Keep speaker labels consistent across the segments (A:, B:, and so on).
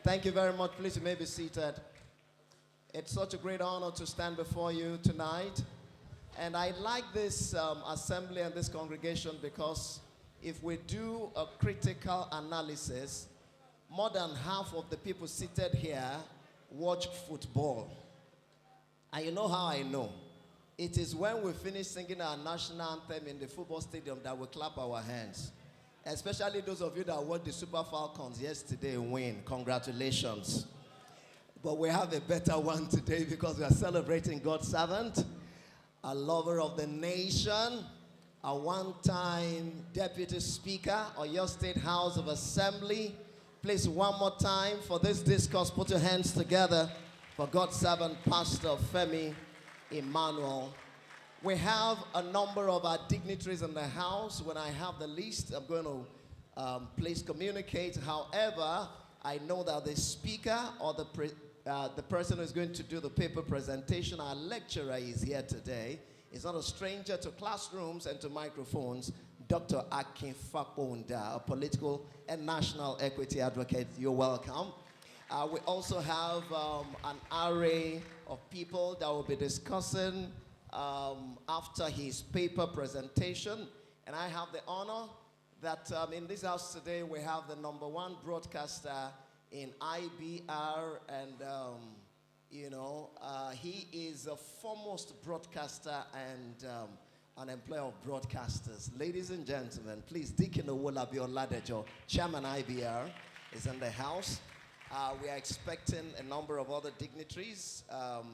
A: Thank you very much. Please, you may be seated. It's such a great honor to stand before you tonight. And I like this assembly and this congregation because if we do a critical analysis, more than half of the people seated here watch football. And you know how I know? It is when we finish singing our national anthem in the football stadium that we clap our hands. Especially those of you that watched the Super Falcons yesterday win. Congratulations. But we have a better one today because we are celebrating God's servant, a lover of the nation, a one-time deputy speaker of your State House of Assembly. Please, one more time for this discourse, put your hands together for God's servant, Pastor Femi Emmanuel. We have a number of our dignitaries in the house. When I have the list, I'm going to please communicate. However, I know that the speaker or the person who is going to do the paper presentation, our lecturer, is here today. He's not a stranger to classrooms and to microphones. Dr. Akin Fakponda, a political and national equity advocate. You're welcome. We also have an array of people that will be discussing after his paper presentation. And I have the honor that in this house today we have the #1 broadcaster in IBR, and he is a foremost broadcaster and an employer of broadcasters. Ladies and gentlemen, please, Deacon Owolabi Oladejo, Chairman IBR, is in the house. We are expecting a number of other dignitaries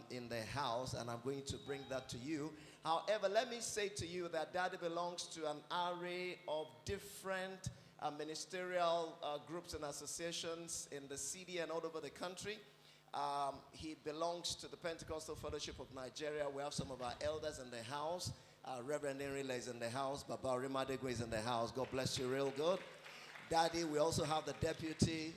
A: in the house, and I'm going to bring that to you. However, let me say to you that Daddy belongs to an array of different ministerial groups and associations in the city and all over the country. He belongs to the Pentecostal Fellowship of Nigeria. We have some of our elders in the house. Reverend Enrile is in the house. Baba Rimadego is in the house. God bless you real good. Daddy, we also have the deputy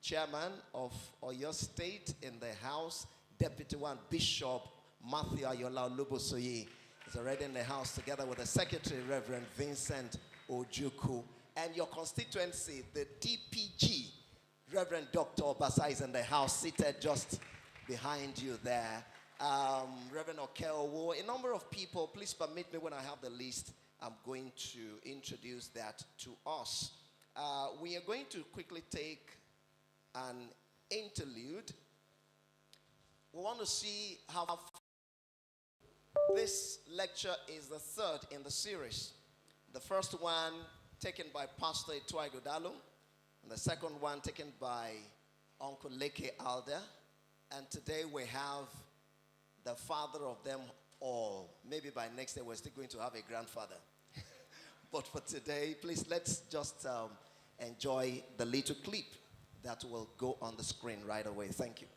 A: chairman of Oyo State in the house. Deputy 1, Bishop Matthew Ayola Olubosoye is already in the house together with the secretary, Reverend Vincent Ojuku. And your constituency, the DPG, Reverend Dr. Obasa is in the house, seated just behind you there. Reverend Okeowo, a number of people. Please permit me, when I have the list, I'm going to introduce that to us. We are going to quickly take an interlude. We want to see how this lecture is the third in the series. The first one taken by Pastor Ituai Godalo, and the second one taken by Uncle Leke Alda. And today we have the father of them all. Maybe by next day we're still going to have a grandfather. But for today, please, let's just enjoy the little clip that will go on the screen right away. Thank you.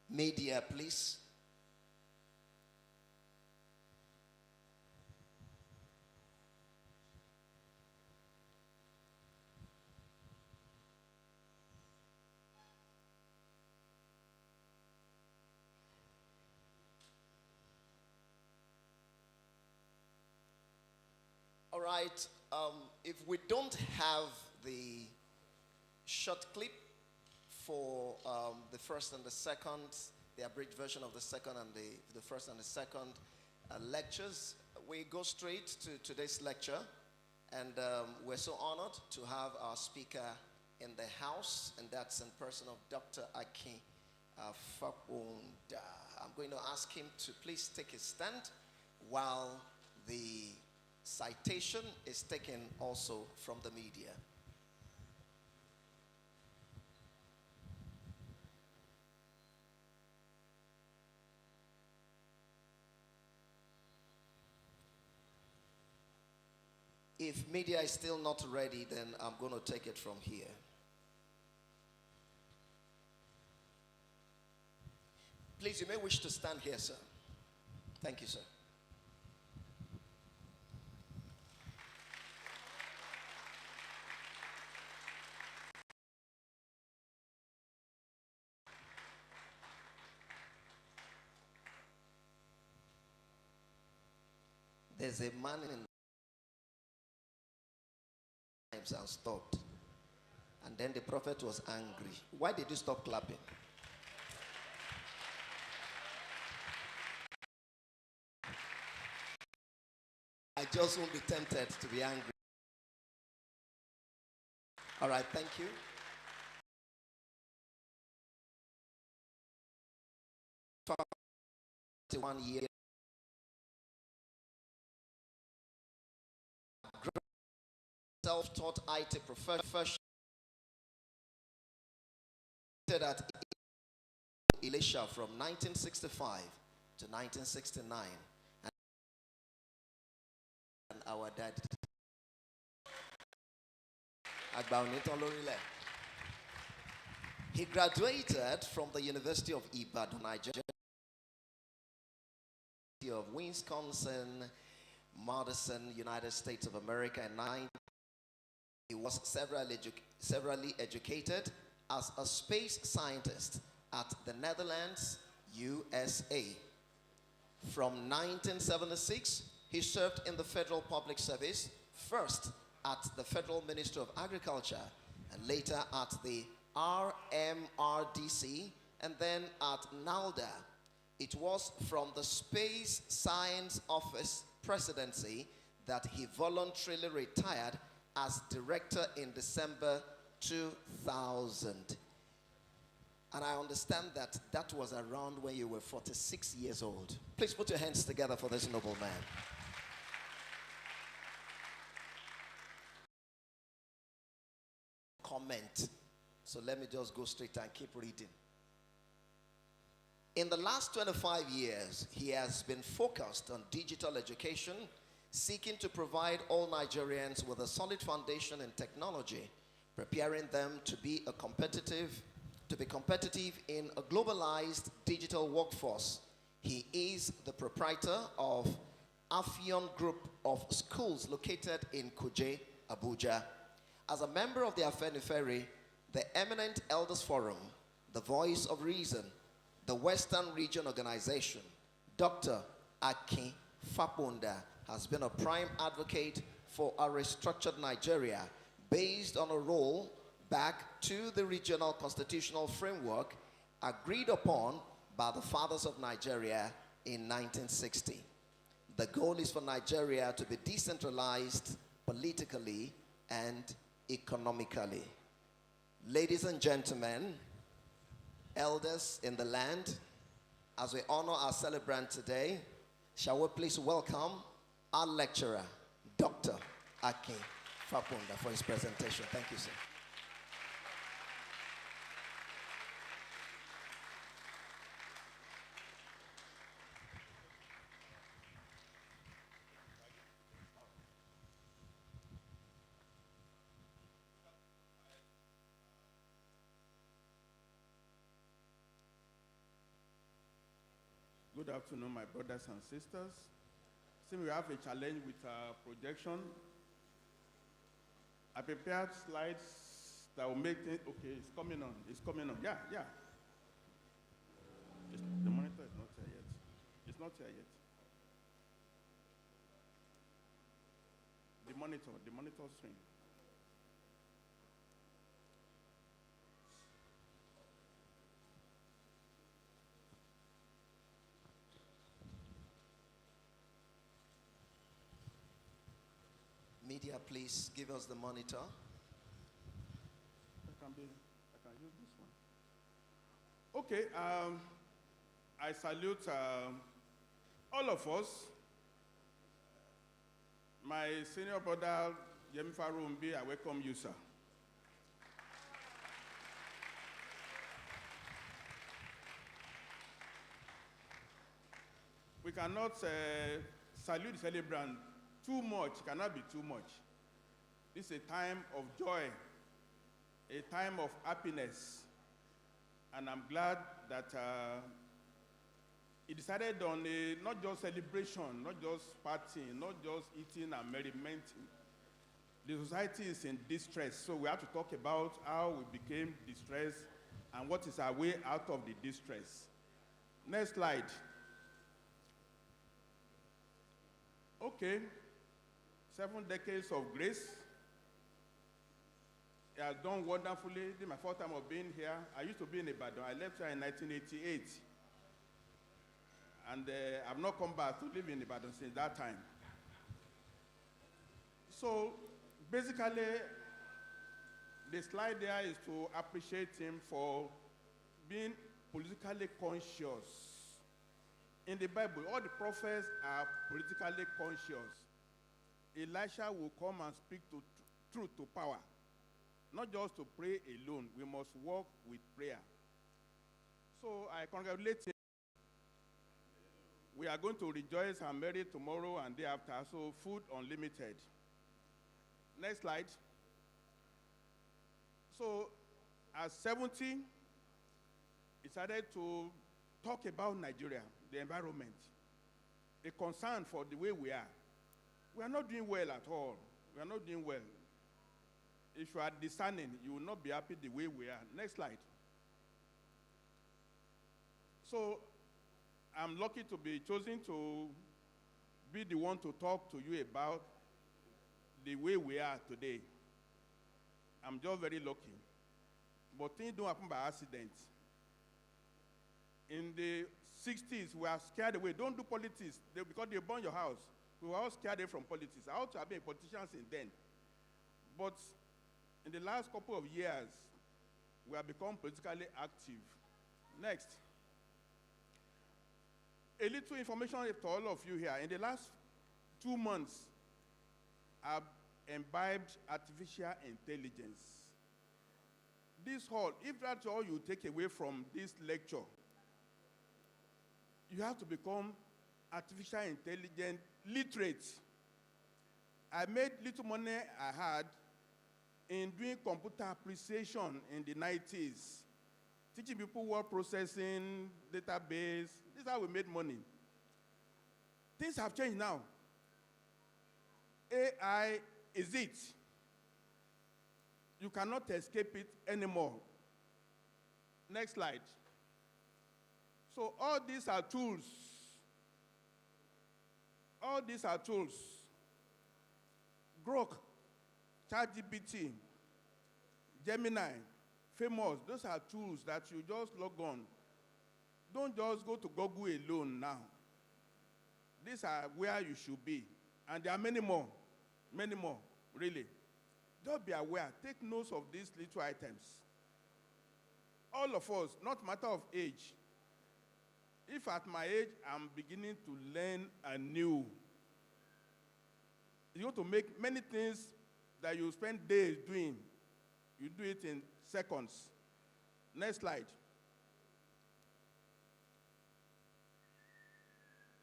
A: Media, please. All right, if we don't have the short clip for the first and the second, the abridged version of the second and the first and the second lectures, we go straight to today's lecture. And we're so honored to have our speaker in the house, and that's in person of Dr. Akin Fakponda. I'm going to ask him to please take his stand while the citation is taken also from the media. If media is still not ready, then I'm going to take it from here. Please, you may wish to stand here, sir. Thank you, sir. There's a man in times and stopped. And then the prophet was angry. Why did you stop clapping? I just won't be tempted to be angry. All right, thank you. For 1 year. Self-taught IT professional at Elisha from 1965 to 1969, and our dad. He graduated from the University of Ibadan, Nigeria, of Wisconsin, Madison, United States of America, and he was severally educated as a space scientist at the Netherlands, USA. From 1976, he served in the Federal Public Service, first at the Federal Ministry of Agriculture, and later at the RMRDC, and then at NALDA. It was from the Space Science Office Presidency that he voluntarily retired as director in December 2000. And I understand that that was around when you were 46 years old. Please put your hands together for this noble man. Comment. So let me just go straight and keep reading. In the last 25 years, he has been focused on digital education, seeking to provide all Nigerians with a solid foundation in technology, preparing them to be competitive in a globalized digital workforce. He is the proprietor of Affion Group of Schools located in COG, Abuja. As a member of the Federating, the Eminent Elders Forum, the Voice of Reason, the Western Region Organization, Dr. Akin Faponda has been a prime advocate for a restructured Nigeria based on a roll back to the regional constitutional framework agreed upon by the fathers of Nigeria in 1960. The goal is for Nigeria to be decentralized politically and economically. Ladies and gentlemen, elders in the land, as we honor our celebrant today, shall we please welcome our lecturer, Dr. Akin Faponda, for his presentation. Thank you, sir.
B: Good afternoon, my brothers and sisters. Since we have a challenge with projection, I prepared slides that will make it, okay, it's coming on, yeah. The monitor is not here yet. It's not here yet. The monitor screen.
A: Media, please give us the monitor.
B: I can use this one. Okay, I salute all of us. My senior brother, Yemi Farumbi, I welcome you, sir. We cannot salute the celebrant too much, cannot be too much. This is a time of joy, a time of happiness, and I'm glad that he decided on a not just celebration, not just partying, not just eating and merrymenting. The society is in distress, so we have to talk about how we became distressed and what is our way out of the distress. Next slide. Okay, 7 decades of grace. It has done wonderfully. This is my first time of being here. I used to be in Ibadan. I left here in 1988. And I've not come back to live in Ibadan since that time. So basically, the slide there is to appreciate him for being politically conscious. In the Bible, all the prophets are politically conscious. Elisha will come and speak to truth to power. Not just to pray alone, we must walk with prayer. So I congratulate him. We are going to rejoice and marry tomorrow and day after, so food unlimited. Next slide. So at 70, he started to talk about Nigeria, the environment, the concern for the way we are. We are not doing well at all. We are not doing well. If you are discerning, you will not be happy the way we are. Next slide. So I'm lucky to be chosen to be the one to talk to you about the way we are today. I'm just very lucky. But things don't happen by accident. In the 60s, we are scared away. Don't do politics because they burn your house. We were all scared away from politics. I ought to have been a politician since then. But in the last couple of years, we have become politically active. Next. A little information to all of you here. In the last 2 months, I've imbibed artificial intelligence. This whole, if that's all you take away from this lecture, you have to become artificial intelligence literate. I made little money I had in doing computer appreciation in the 90s, teaching people word processing, database. This is how we made money. Things have changed now. AI is it. You cannot escape it anymore. Next slide. So all these are tools. All these are tools. Grok, ChatGPT, Gemini, Famous, those are tools that you just log on. Don't just go to Google alone now. These are where you should be. And there are many more, really. Just be aware. Take notes of these little items. All of us, not matter of age. If at my age, I'm beginning to learn anew, you have to make many things that you spend days doing. You do it in seconds. Next slide.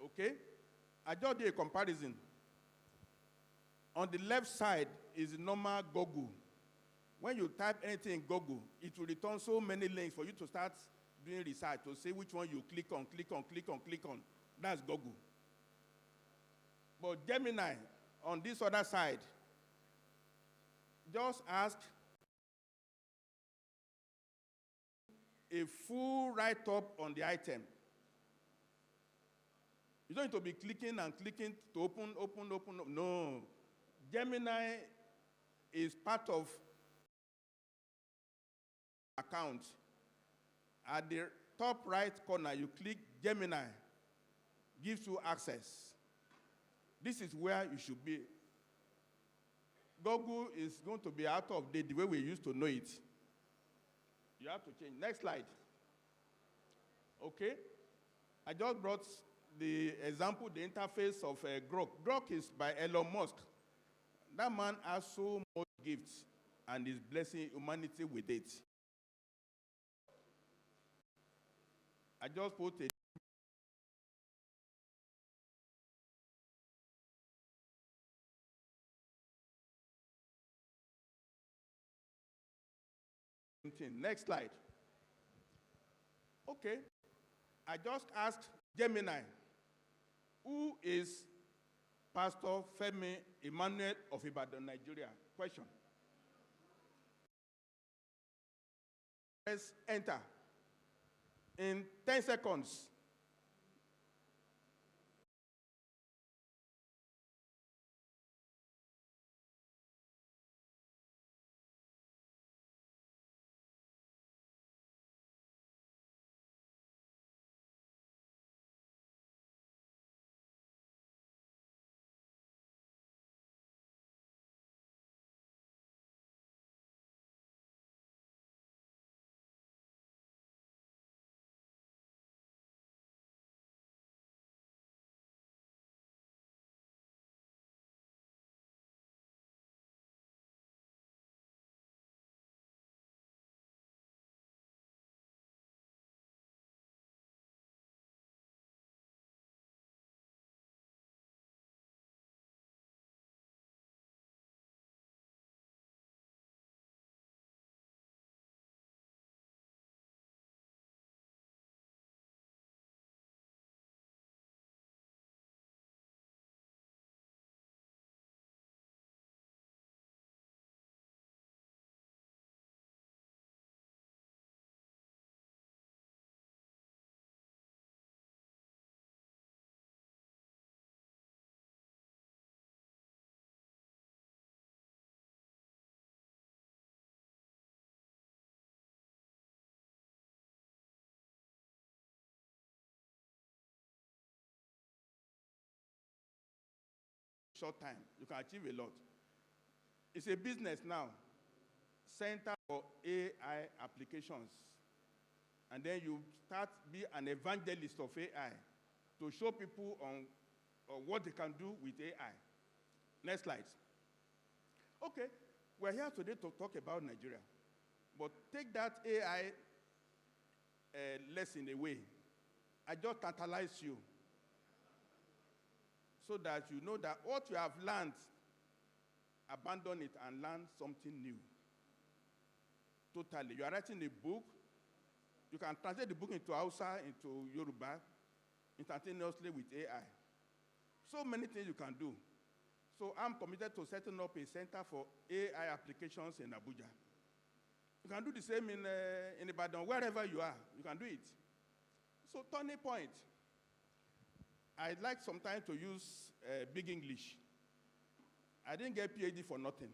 B: Okay? I just did a comparison. On the left side is the normal Google. When you type anything in Google, it will return so many links for you to start doing research to see which one you click on. That's Google. But Gemini, on this other side, just ask a full write-up on the item. You don't need to be clicking and clicking to open. No. Gemini is part of account. At the top right corner, you click Gemini, gives you access. This is where you should be. Google is going to be out of date the way we used to know it. You have to change. Next slide. Okay. I just brought the example, the interface of Grok. Grok is by Elon Musk. That man has so much gifts and is blessing humanity with it. I just put a next slide. Okay. I just asked Gemini. Who is Pastor Femi Emmanuel of Ibadan, Nigeria? Question. Press enter. In 10 seconds. Short time, you can achieve a lot. It's a business now, Center for AI applications. And then you start be an evangelist of AI to show people on what they can do with AI. Next slide. Okay, we're here today to talk about Nigeria. But take that AI lesson away. I just tantalize you so that you know that what you have learned, abandon it and learn something new. Totally. You are writing a book. You can translate the book into Hausa, into Yoruba, instantaneously with AI. So many things you can do. So I'm committed to setting up a center for AI applications in Abuja. You can do the same in Ibadan, wherever you are. You can do it. So turning point. I'd like sometimes to use big English. I didn't get PhD for nothing.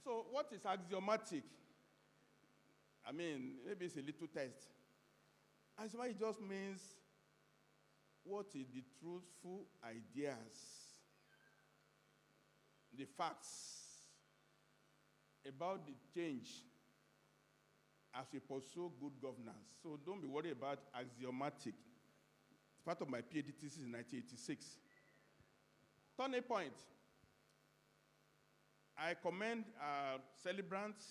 B: So what is axiomatic? I mean, maybe it's a little test. Axiomatic just means what is the truthful ideas, the facts about the change as we pursue good governance. So don't be worried about axiomatic. It's part of my PhD thesis in 1986. Turning point. I commend celebrants.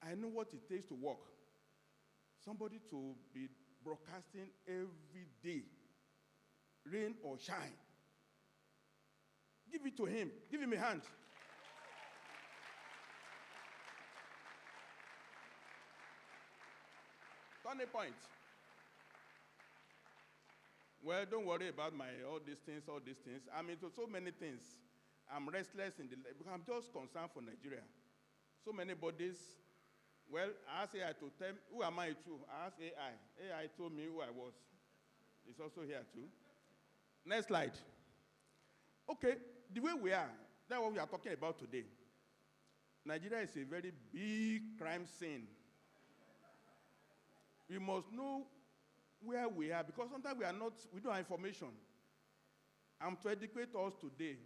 B: I know what it takes to work. Somebody to be broadcasting every day, rain or shine. Give it to him. Give him a hand. Turning point. Well, don't worry about all these things. I'm into so many things. I'm restless because I'm just concerned for Nigeria. So many bodies. Well, I asked AI to tell me, who am I to? I asked AI. AI told me who I was. It's also here too. Next slide. Okay, the way we are, that's what we are talking about today. Nigeria is a very big crime scene. We must know where we are, because sometimes we don't have information. I'm to educate us today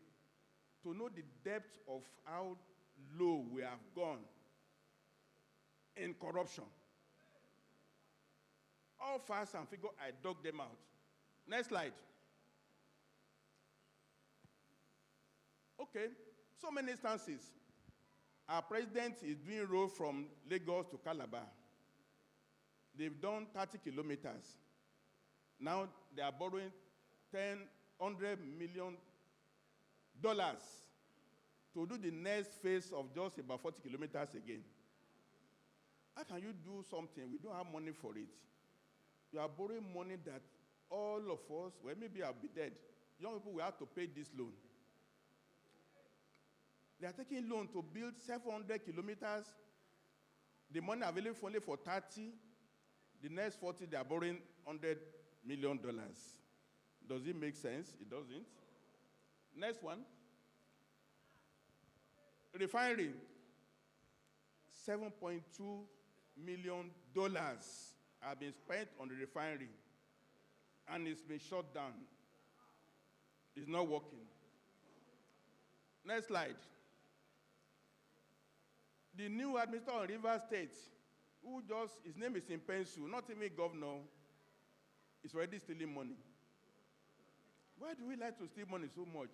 B: to know the depth of how low we have gone in corruption. All facts and figures, I dug them out. Next slide. Okay, so many instances. Our president is doing road from Lagos to Calabar. They've done 30 kilometers. Now they are borrowing $100 million to do the next phase of just about 40 kilometers again. How can you do something? We don't have money for it. You are borrowing money that all of us, well, maybe I'll be dead. Young people will have to pay this loan. They are taking loan to build 700 kilometers. The money available only for 30. The next 40, they are borrowing $100 million. Does it make sense? It doesn't. Next one. Refinery. $7.2 million have been spent on the refinery, and it's been shut down. It's not working. Next slide. The new administrator in Rivers State, his name is in pencil, not even governor, is already stealing money. Why do we like to steal money so much?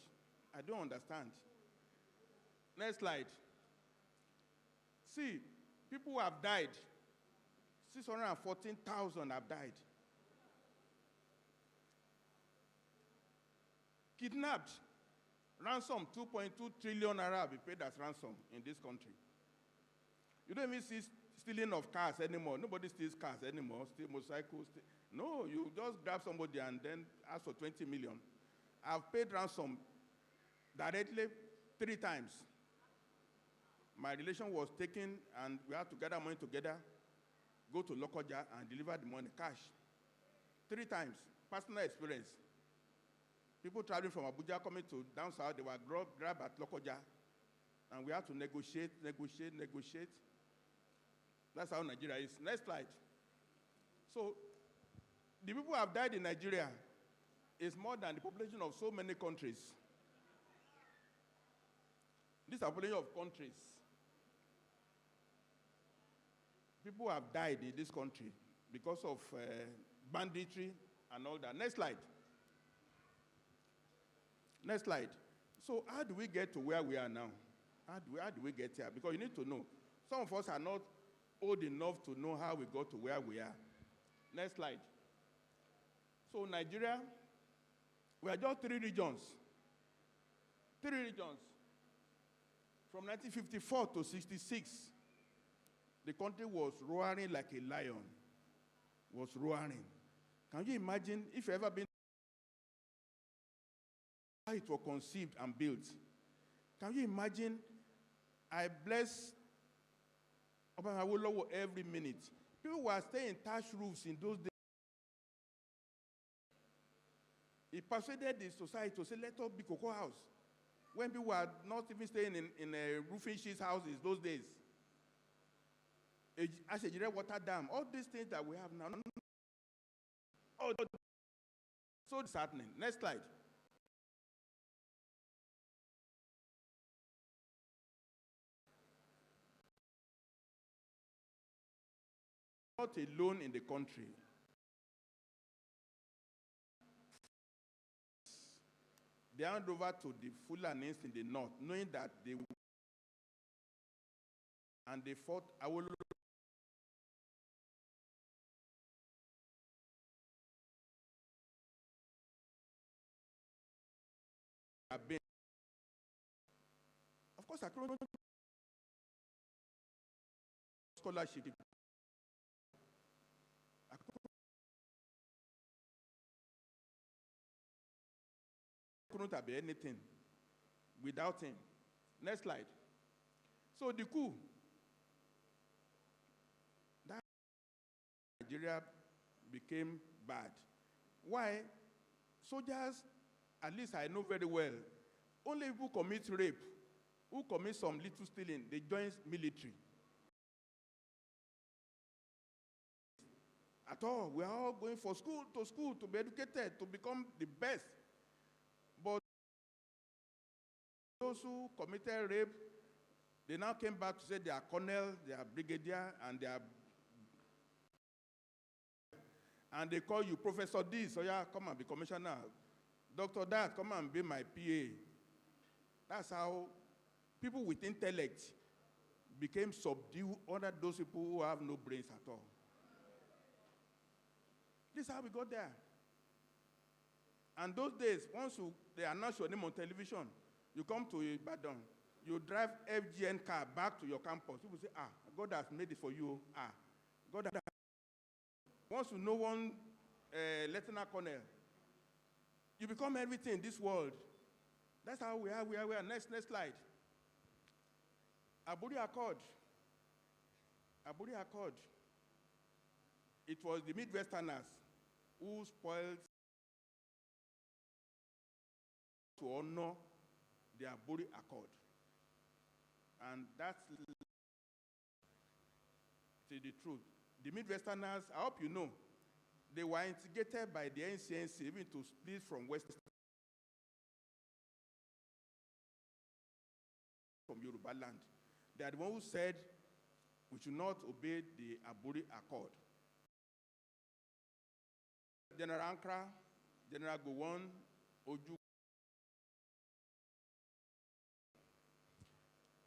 B: I don't understand. Next slide. See, people who have died. 614,000 have died. Kidnapped. Ransom, 2.2 trillion naira will be paid as ransom in this country. You don't even see stealing of cars anymore. Nobody steals cars anymore. Steal motorcycles. No, you just grab somebody and then ask for 20 million. I've paid ransom directly 3 times. My relation was taken, and we had to gather money together, go to Lokoja and deliver the money, cash. 3 times, personal experience. People traveling from Abuja coming to down south, they were grabbed at Lokoja, and we had to negotiate. That's how Nigeria is. Next slide. So, the people who have died in Nigeria is more than the population of so many countries. These are population of countries. People have died in this country because of banditry and all that. Next slide. Next slide. So how do we get to where we are now? How do we get here? Because you need to know. Some of us are not old enough to know how we got to where we are. Next slide. So Nigeria, we are just 3 regions. 3 regions. From 1954 to 66, the country was roaring like a lion. Was roaring. Can you imagine if you've ever been how it was conceived and built? Can you imagine? I bless Obama every minute. People were staying in thatched roofs in those days. He persuaded the society to say, let us be cocoa house. When people were not even staying in a roofing sheets houses those days. As a water dam, all these things that we have now. Oh, so disheartening. Next slide. Not alone in the country. They hand over to the Fulanis in the north, knowing that they would. And they fought Awolowo. Of course, I couldn't scholarship. Couldn't have been anything without him. Next slide. So the coup, that Nigeria became bad. Why? Soldiers, at least I know very well, only people who commit rape, who commit some little stealing, they join military. At all, we are all going for school to be educated, to become the best. But those who committed rape, they now came back to say they are colonel, they are brigadier, and they call you Professor this, so yeah, come and be commissioner. Dr. that, come and be my PA. That's how people with intellect became subdued under those people who have no brains at all. This is how we got there. And those days, once they announce your name on television, you come to Ibadan, you drive FGN car back to your campus. People say, God has made it for you. God has. Once you know one lieutenant colonel. You become everything in this world. That's how we are. Next slide. Aburi Accord. Aburi Accord. It was the Midwesterners who spoiled to honor the Aburi Accord. And that's the truth. The Midwesterners, I hope you know, they were instigated by the NCNC even to split from West from Yoruba land. They are the one who said we should not obey the Aburi Accord. General Ankara, General Gowon, Oju.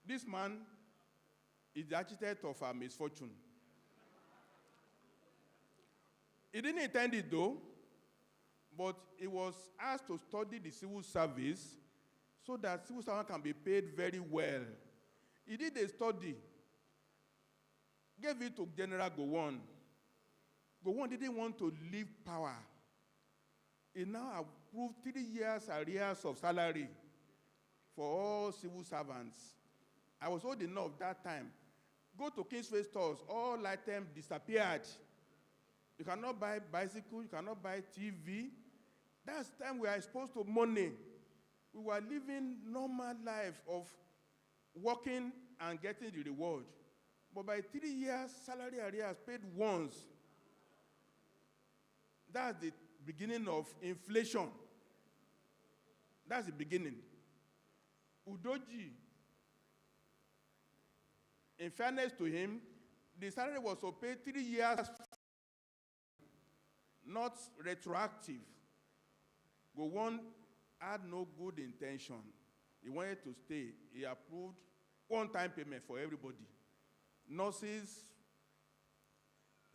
B: This man is the architect of our misfortune. He didn't intend it though, but he was asked to study the civil service so that civil servant can be paid very well. He did a study, gave it to General Gowon. Gowon didn't want to leave power. He now approved 3 years arrears of salary for all civil servants. I was old enough that time. Go to Kingsway stores, all items disappeared. You cannot buy bicycle, you cannot buy TV. That's the time we are exposed to money. We were living normal life of working and getting the reward. But by 3 years, salary arrears paid once. That's the beginning of inflation. That's the beginning. Udoji, in fairness to him, the salary was to pay 3 years, not retroactive. Gowon had no good intention. He wanted to stay. He approved one-time payment for everybody. Nurses,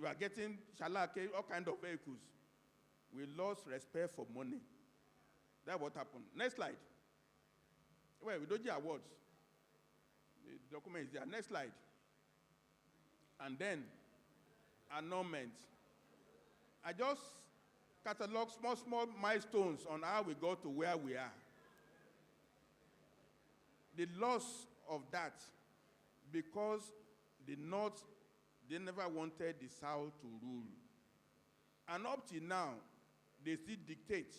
B: we are getting shalake, all kinds of vehicles. We lost respect for money. That's what happened. Next slide. Well, we don't get awards. The document is there. Next slide. And then, annulment. I just catalog small milestones on how we got to where we are. The loss of that, because the North, they never wanted the South to rule. And up till now, they still dictate.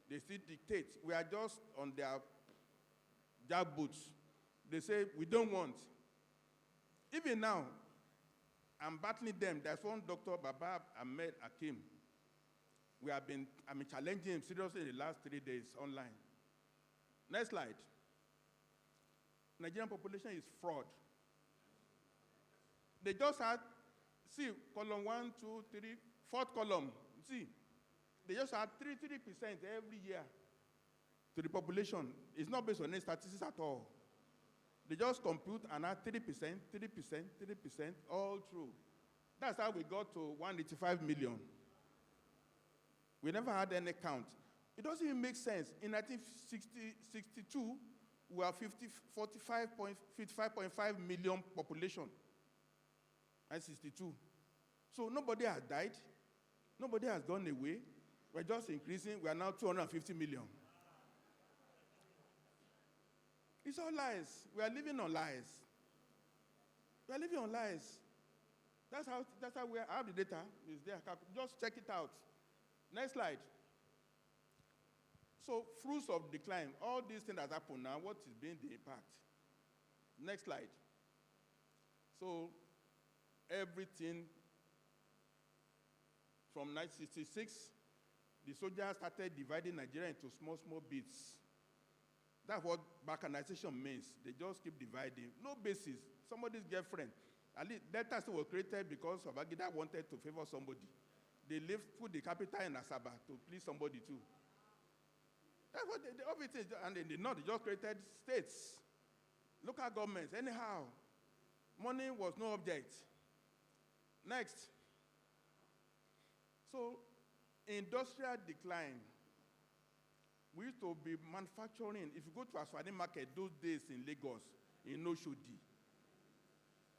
B: They still dictate. We are just on their jack boots. They say, we don't want. Even now, I'm battling them. There's one Dr. Baba Ahmed Hakim. I've been challenging him seriously in the last 3 days online. Next slide. Nigerian population is fraud. They just had, see, column 1, 2, 3, fourth column, see, they just had 3% every year to the population. It's not based on any statistics at all. They just compute and add 3%, all through. That's how we got to 185 million. We never had any count. It doesn't even make sense. In 1962, we are 55.5 million population. And 62. So nobody has died. Nobody has gone away. We're just increasing. We are now 250 million. It's all lies. We are living on lies. We are living on lies. That's how we are. I have the data. It's there. Just check it out. Next slide. So, fruits of decline. All these things that happen now, what is being the impact? Next slide. So, everything from 1966, the soldiers started dividing Nigeria into small bits. That's what balkanization means. They just keep dividing. No basis. Somebody's girlfriend. At least Delta State was created because Babangida wanted to favor somebody. They put the capital in Asaba to please somebody too. That's what everything, and in the north, they just created states, local governments, anyhow. Money was no object. Next. So, industrial decline. We used to be manufacturing. If you go to Aswani market those days in Lagos, in Oshodi,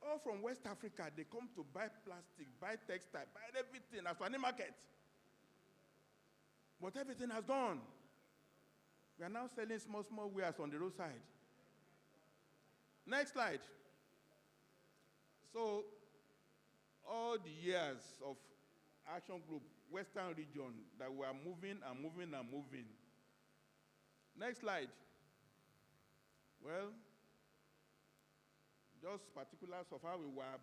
B: all from West Africa, they come to buy plastic, buy textile, buy everything, Aswani market. But everything has gone. We are now selling small wares on the roadside. Next slide. So, all the years of action group, Western region, that we are moving and moving and moving. Next slide. Well, just particulars of how we were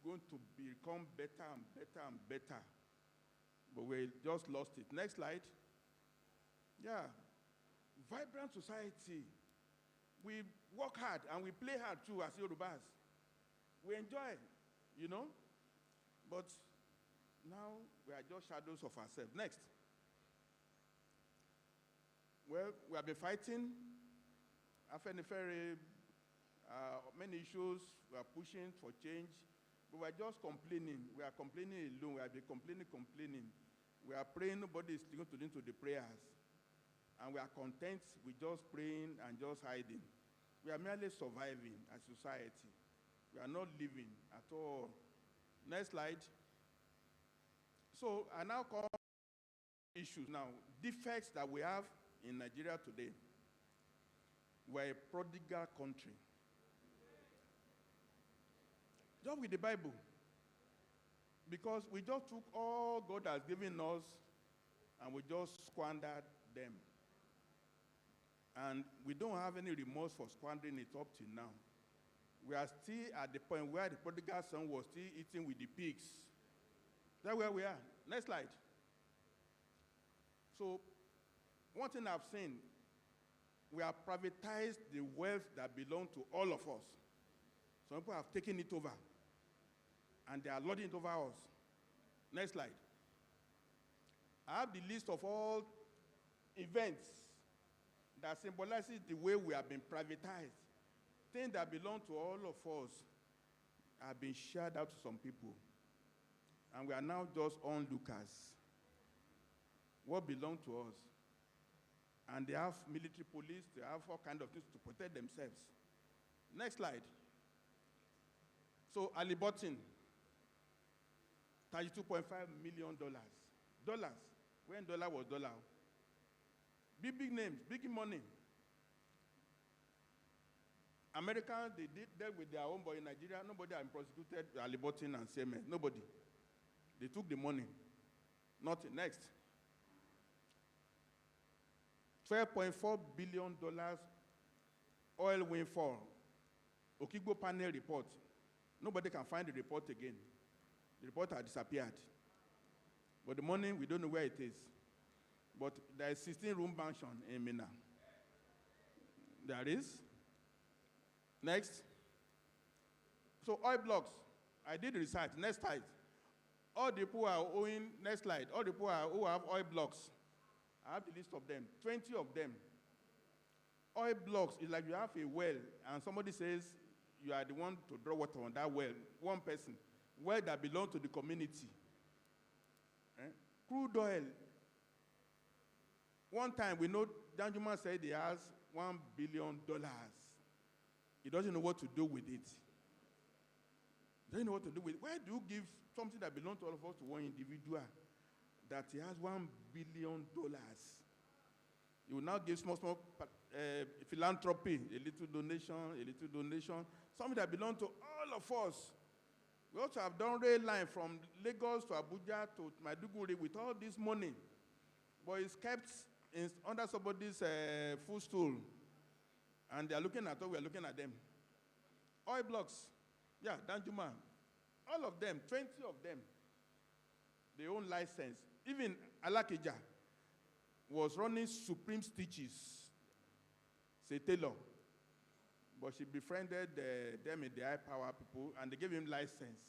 B: going to become better and better and better. But we just lost it. Next slide. Yeah. Vibrant society. We work hard and we play hard too as Yorubas. We enjoy, you know. But now we are just shadows of ourselves. Next. Well, we have been fighting. Many issues. We are pushing for change. But we are just complaining. We are complaining alone. We have been complaining. We are praying. Nobody is listening to the prayers. And we are content with just praying and just hiding. We are merely surviving as society. We are not living at all. Next slide. So I now call issues now. Defects that we have in Nigeria today. We're a prodigal country. Just with the Bible. Because we just took all God has given us and we just squandered them. And we don't have any remorse for squandering it up till now. We are still at the point where the prodigal son was still eating with the pigs. That's where we are. Next slide. So, one thing I've seen, we have privatized the wealth that belongs to all of us. Some people have taken it over, and they are lording it over us. Next slide. I have the list of all events that symbolizes the way we have been privatized. Things that belong to all of us have been shared out to some people. And we are now just onlookers. What belongs to us? And they have military police, they have all kinds of things to protect themselves. Next slide. So, Ali Button, $32.5 million. Dollars. When dollar was dollar. Big names, big money. Americans, they did that with their own, but in Nigeria, nobody has prosecuted Ali Button and Siemens. Nobody. They took the money. Nothing. Next. $12.4 billion oil windfall. Okigbo panel report. Nobody can find the report again. The report has disappeared. But the money, we don't know where it is. But there is 16-room mansion in Mina. There is. Next. So oil blocks. I did research. Next slide. All the people are owing, next slide, all the people who have oil blocks. I have the list of them, 20 of them. Oil blocks is like you have a well, and somebody says you are the one to draw water on that well, one person. Well that belongs to the community. Crude oil. One time, we know Danjuma said he has $1 billion. He doesn't know what to do with it. Doesn't know what to do with it. Why do you give something that belongs to all of us to one individual that he has $1 billion? You will now give small philanthropy, a little donation, something that belongs to all of us. We also have done rail line from Lagos to Abuja to Maiduguri with all this money, but it's kept under somebody's footstool, and they are looking at us, we are looking at them. Oil blocks, yeah, Danjuma, all of them, 20 of them, they own license. Even Alakija was running Supreme Stitches, say Taylor, but she befriended them in the high power people, and they gave him license.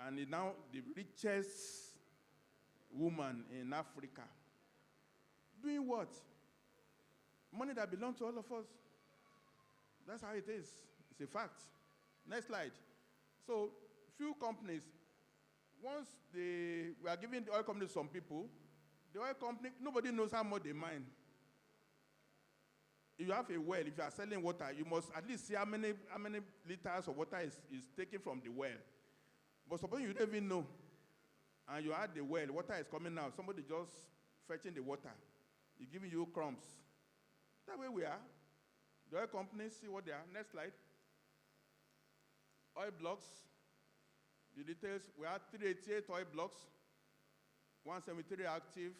B: And he's now the richest woman in Africa. Doing what? Money that belongs to all of us. That's how it is. It's a fact. Next slide. So, few companies, once we are giving the oil company to some people, the oil company, nobody knows how much they mine. If you have a well, if you are selling water, you must at least see how many liters of water is taken from the well. But suppose you don't even know. and you add the well, water is coming out, somebody just fetching the water, he's giving you crumbs. That way we are. The oil companies, see what they are. Next slide. Oil blocks. The details, we have 388 oil blocks, 173 active,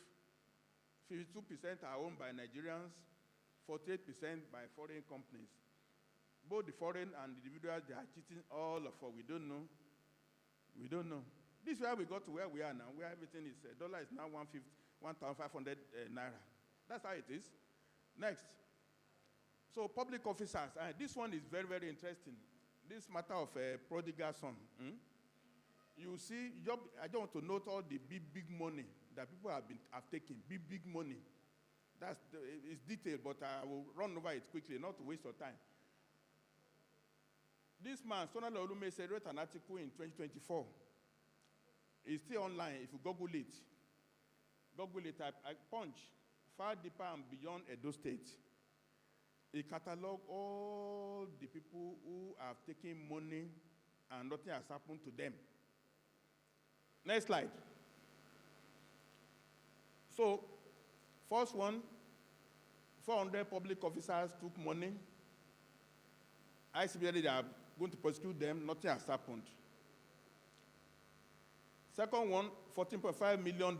B: 52% are owned by Nigerians, 48% by foreign companies. Both the foreign and the individuals, they are cheating all of us. We don't know. We don't know. This is where we got to where we are now, where everything is, dollar is now 1,500 naira. That's how it is. Next. So public officers, this one is very, very interesting. This matter of prodigal son. You see, I don't want to note all the big money that people have taken, big money. It's detailed, but I will run over it quickly, not to waste your time. This man, Sonala Olumese, wrote an article in 2024. It's still online. If you Google it, I punch far deeper and beyond Edo State. He cataloged all the people who have taken money and nothing has happened to them. Next slide. So, first one, 400 public officers took money. ICBD, they are going to prosecute them. Nothing has happened. Second one, $14.5 million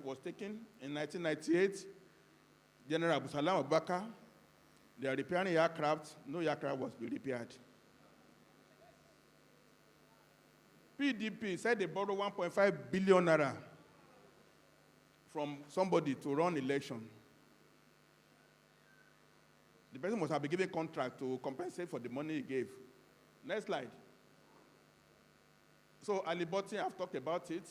B: was taken in 1998. General Abu Salam Abubakar, they are repairing aircraft. No aircraft was being repaired. PDP said they borrowed 1.5 billion naira from somebody to run election. The person must have been given a contract to compensate for the money he gave. Next slide. So Ali Botti, I've talked about it.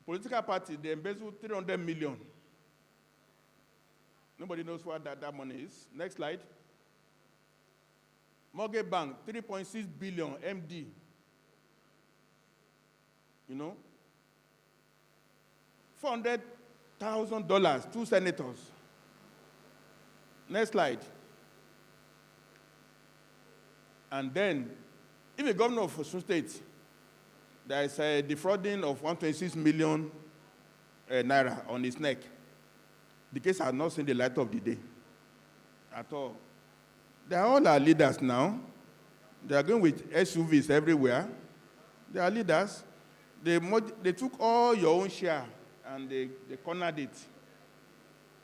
B: Political party, they embezzled 300 million. Nobody knows what that money is. Next slide. Mortgage Bank, 3.6 billion, MD. You know? $400,000, 2 senators. Next slide. And then, if a governor of Osun State, there is a defrauding of 126 million naira on his neck. The case has not seen the light of the day at all. They are all our leaders now. They are going with SUVs everywhere. They are leaders. They took all your own share and they cornered it.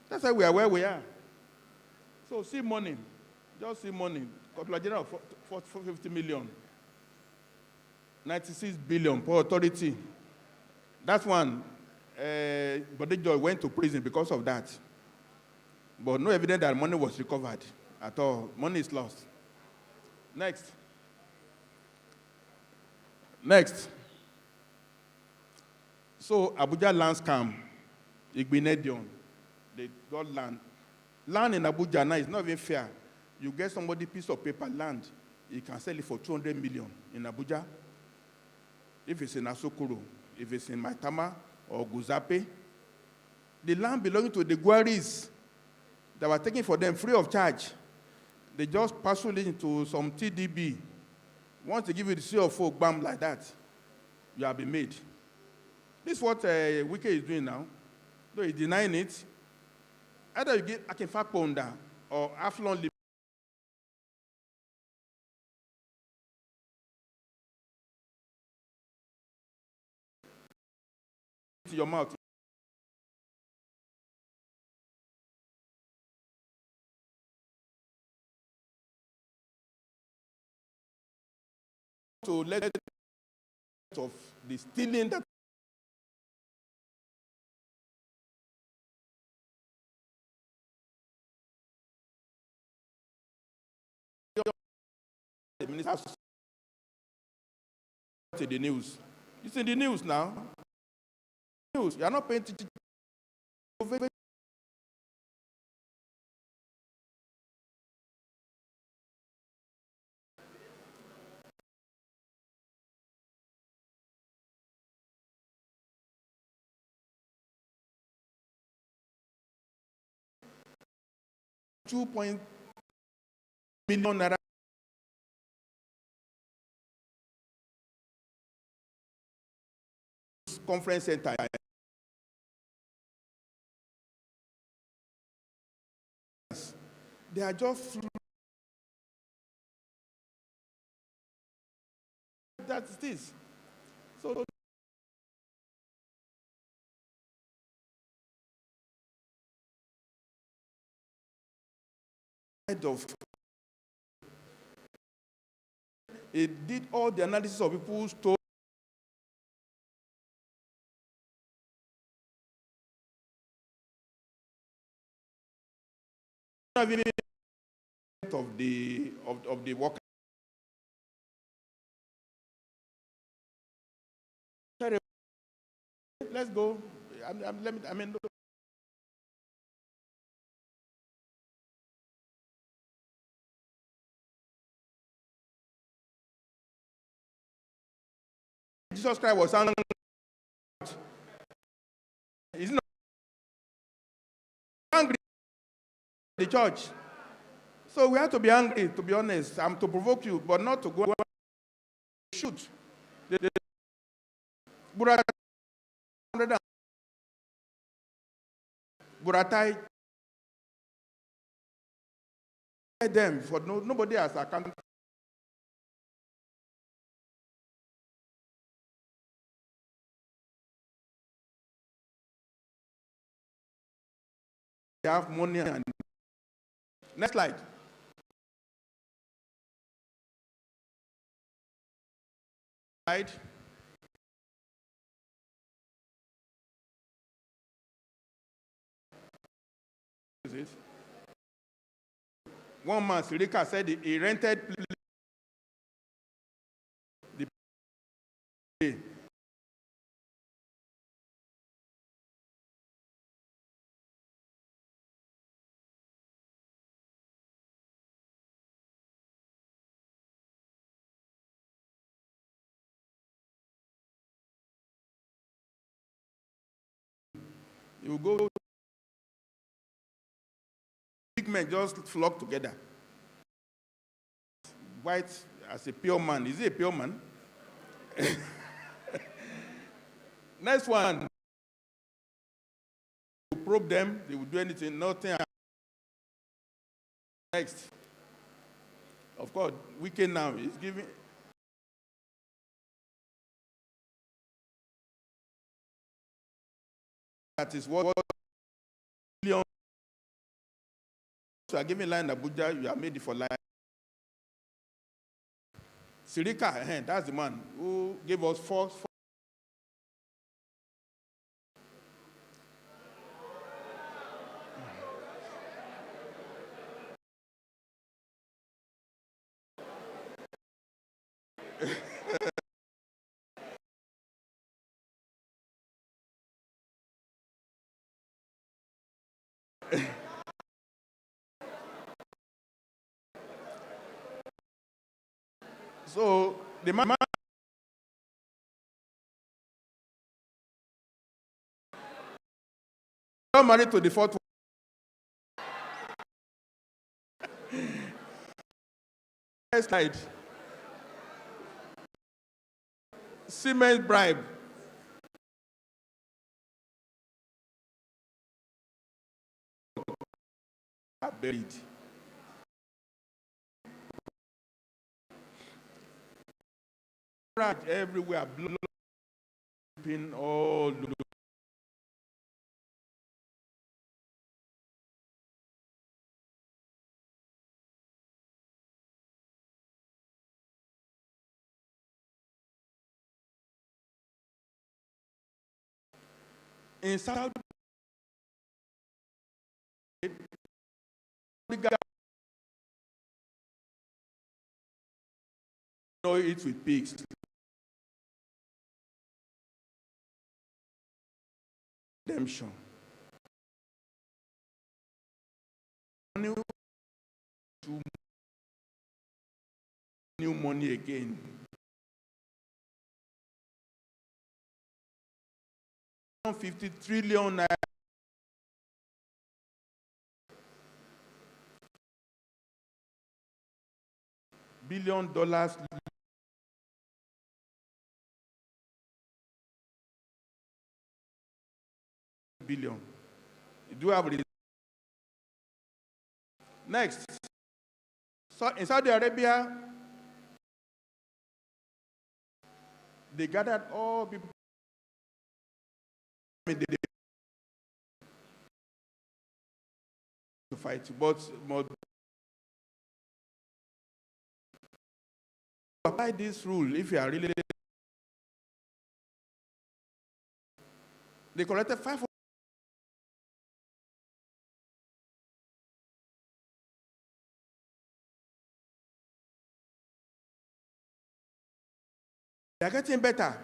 B: That's why we are where we are. So see money. Just see money. Controller General of 450 million. 96 billion per authority. That's one. Bodejo went to prison because of that. But no evidence that money was recovered at all. Money is lost. Next. Next. So Abuja land scam, Igbinedion, they got land. Land in Abuja now is not even fair. You get somebody piece of paper land, you can sell it for 200 million in Abuja. If it's in Asokoro, if it's in Maitama or Guzape, the land belonging to the Gwaris that were taken for them free of charge, they just parcel it into some TDB. Once they give you the CO4 bam like that, you have been made. This is what Wike is doing now. Though he's denying it. Either you get Akinfa Ponda or Aflon to your mouth. To let of the stealing that the minister to the news. It's in the news now. News. You are not paying attention. $2 million conference center. They are just that's this. So of it did all the analysis of people's story of the worker. Let's go. I mean, Jesus Christ was angry. He's not angry at the church. So we have to be angry, to be honest. I'm to provoke you, but not to go and shoot. Buratai them for nobody has account. They have money. And next slide. Slide. One man, Sirika, said he rented the play. You go, big men just flock together. White as a pure man. Is he a pure man? Next one. You probe them, they will do anything, nothing. Next. Of course, weekend now is giving. That is what you are giving line Abuja, you are made it for life. Sirika, that's the man who gave us four. So the man got married to the fourth one. Next slide. Siemens bribe. Buried. Everywhere, blood all in South know it with pigs. Redemption. New money again. $50 trillion. $billion billion. You do have next. So in Saudi Arabia, they gathered all people. To fight, but apply this rule if you are really. They collected 500. They are getting better.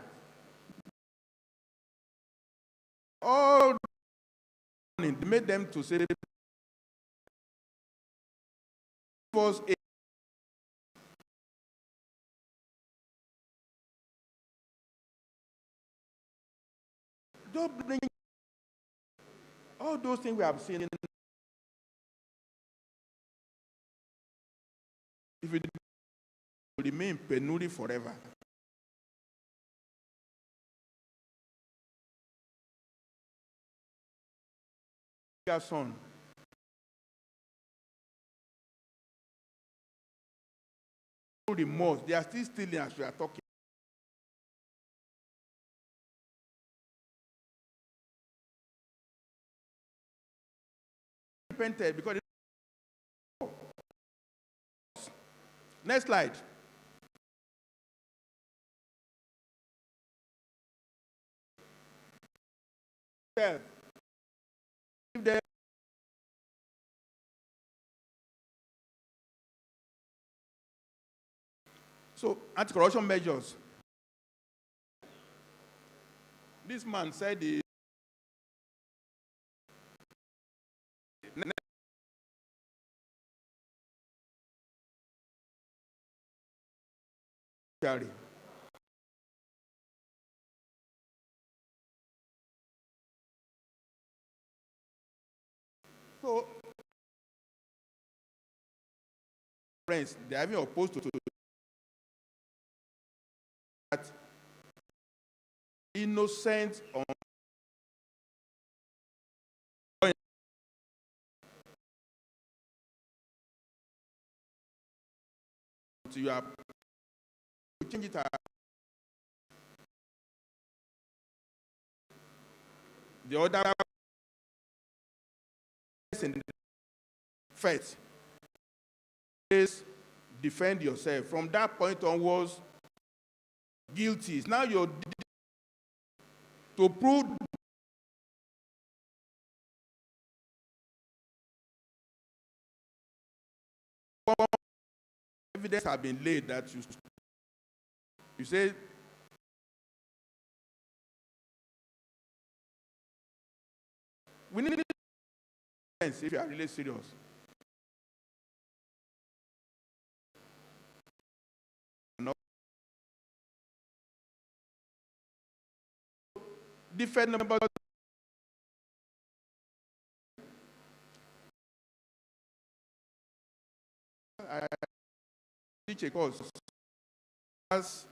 B: All they made them to say was a don't bring all those things we have seen. If it will remain penury forever. Son. No remorse. They are still stealing as we are talking. Repented because next slide. If they so anti-corruption measures. This man said the so friends, they are even opposed to that innocent on you are change it. The other first is defend yourself. From that point onwards, guilty. Now you're to prove evidence has been laid that you say we need evidence if you are really serious. No. Different number. I teach a course as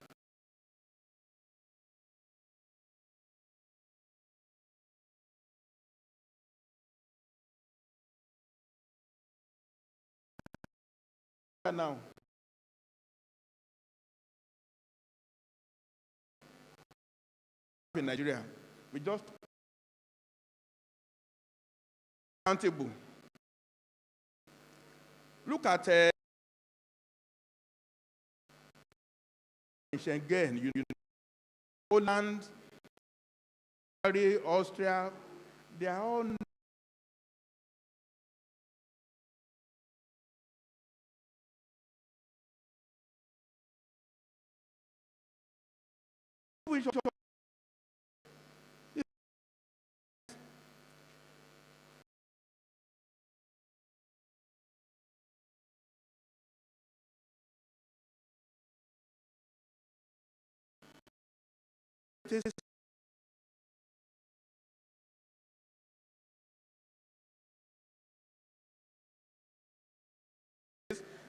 B: now. In Nigeria, we just accountable. Look at Schengen, Poland, Austria, they are all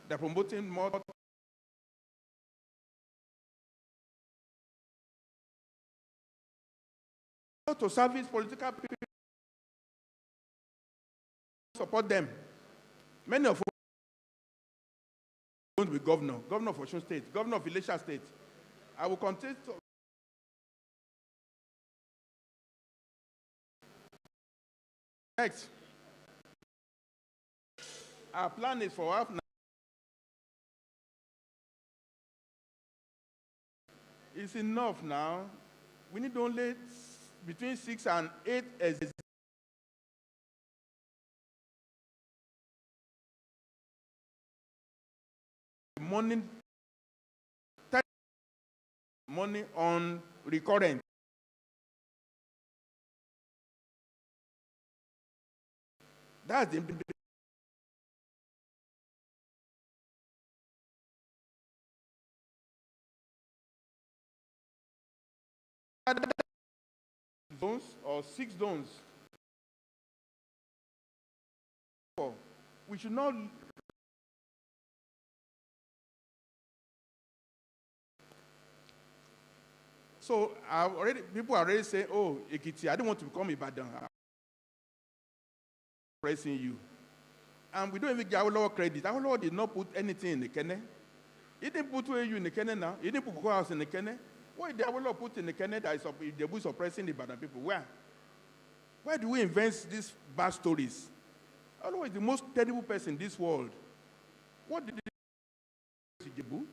B: they're promoting more to service political people. support them. Many of us are going to be governor of Osun State, governor of Ilesha State. I will contest. Next. Our plan is for half. It's enough now. We need only between 6 and 8 money on recurrent. That's the zones or 6 zones. We should not. So people are already saying, oh, Ekiti, I don't want to become Ibadan. I'm pressing you. And we don't even give our credit. Our Lord did not put anything in the Kenne. He didn't put you in the Kenne now. He didn't put Cocoa House in the Kenne. What did our Lord put in the Kenne that is suppressing the Ibadan people? Where? Where do we invent these bad stories? Our Lord is the most terrible person in this world. What did he do?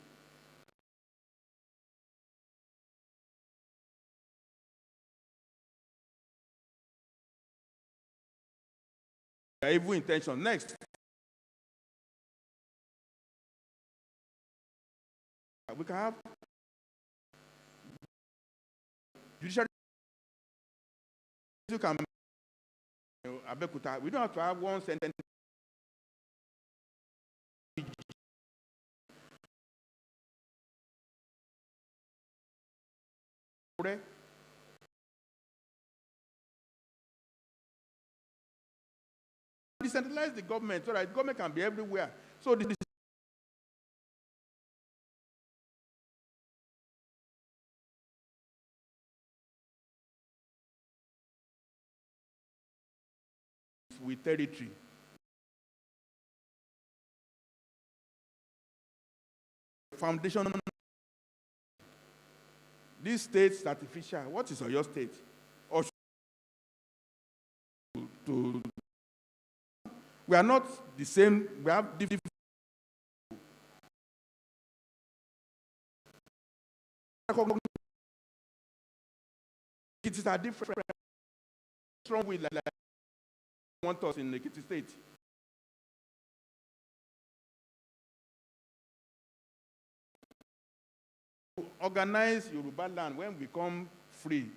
B: Evil intention. Next. We can have judiciary. You can Abekuta. We don't have to have one sentence. Decentralize the government so that the government can be everywhere. So with territory. Foundation. This state is artificial. What is your state? Or to we are not the same. We have different. It is a different. Strong will like want us in the Ekiti State. Organize Yoruba land when we become free.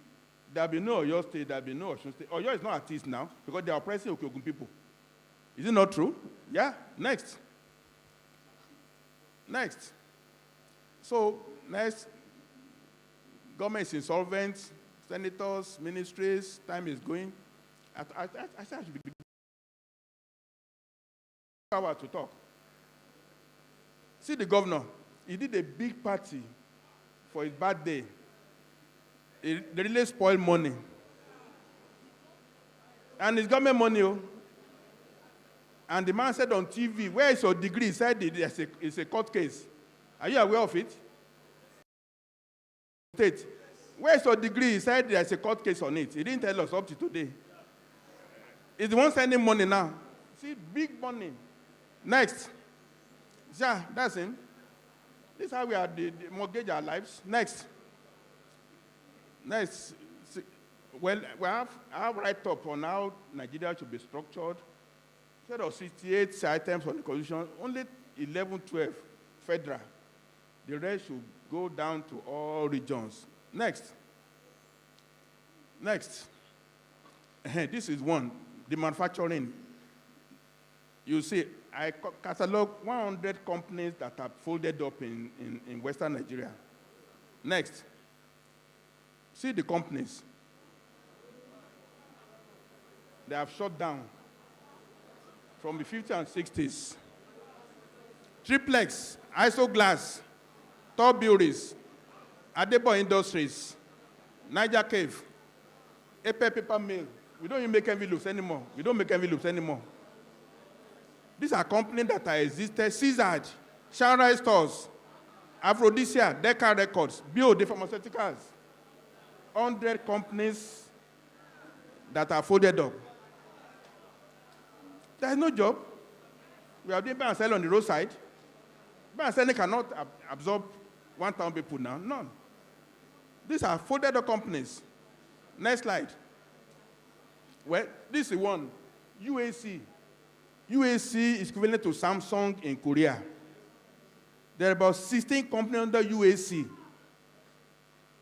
B: There will be no Oyo State, there will be no Osun State. Oyo is not at ease now because they are oppressing Okeogun people. Is it not true? Yeah? Next. Next. So, next. Government is insolvent, senators, ministries, time is going. I said I should be power to talk. See the governor, he did a big party for his birthday. They really spoiled money. And it's government money. Oh. And the man said on TV, where is your degree? He said it's a court case. Are you aware of it? State. Where is your degree? He said there's a court case on it. He didn't tell us up to today. He's the one sending money now. See, big money. Next. Yeah, that's him. This is how we are mortgage our lives. Next. Next. See, well, we have write-up on how Nigeria should be structured. Instead of 68 items on the constitution, only 11, 12 federal. The rest should go down to all regions. Next. Next. This is one. The manufacturing. You see, I catalog 100 companies that are folded up in Western Nigeria. Next. See the companies. They have shut down from the 50s and 60s. Triplex, Isoglass, Top Breweries, Adebo Industries, Niger Cave, Epe Paper Mill. We don't even make envelopes anymore. We don't make envelopes anymore. These are companies that are existed. Caesar, Shanghai Stores, Aphrodisia, Decca Records, BOD Pharmaceuticals. 100 companies that are folded up. There is no job. We are doing buy and sell on the roadside. Buy and selling cannot absorb 1,000 people now. None. These are folded up companies. Next slide. Well, this is one. UAC. UAC is equivalent to Samsung in Korea. There are about 16 companies under UAC.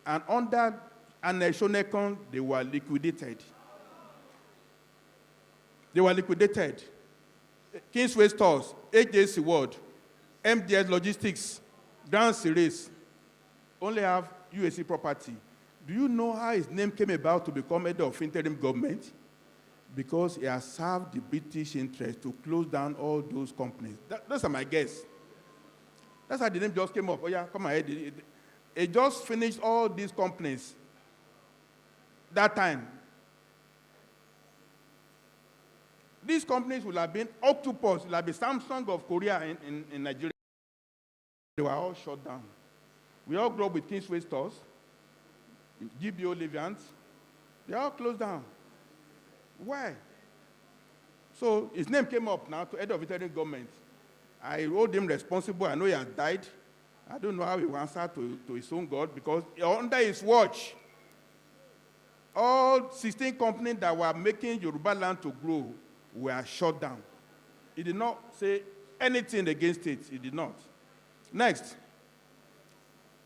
B: And under Shonekon, they were liquidated. They were liquidated. Kingsway Stores, HJC World, MDS Logistics, Grand Series, only have UAC property. Do you know how his name came about to become head of interim government? Because he has served the British interest to close down all those companies. Those are my guess. That's how the name just came up. Oh yeah, come ahead. He just finished all these companies that time. These companies will have been Octopus, will have been Samsung of Korea in Nigeria. They were all shut down. We all grew up with Kingsway Stores, GBO Liviant. They all closed down. Why? So his name came up now to head of interim government. I hold him responsible. I know he has died. I don't know how he will answer to his own God, because under his watch, all 16 companies that were making Yoruba land to grow were shut down. He did not say anything against it. He did not. Next.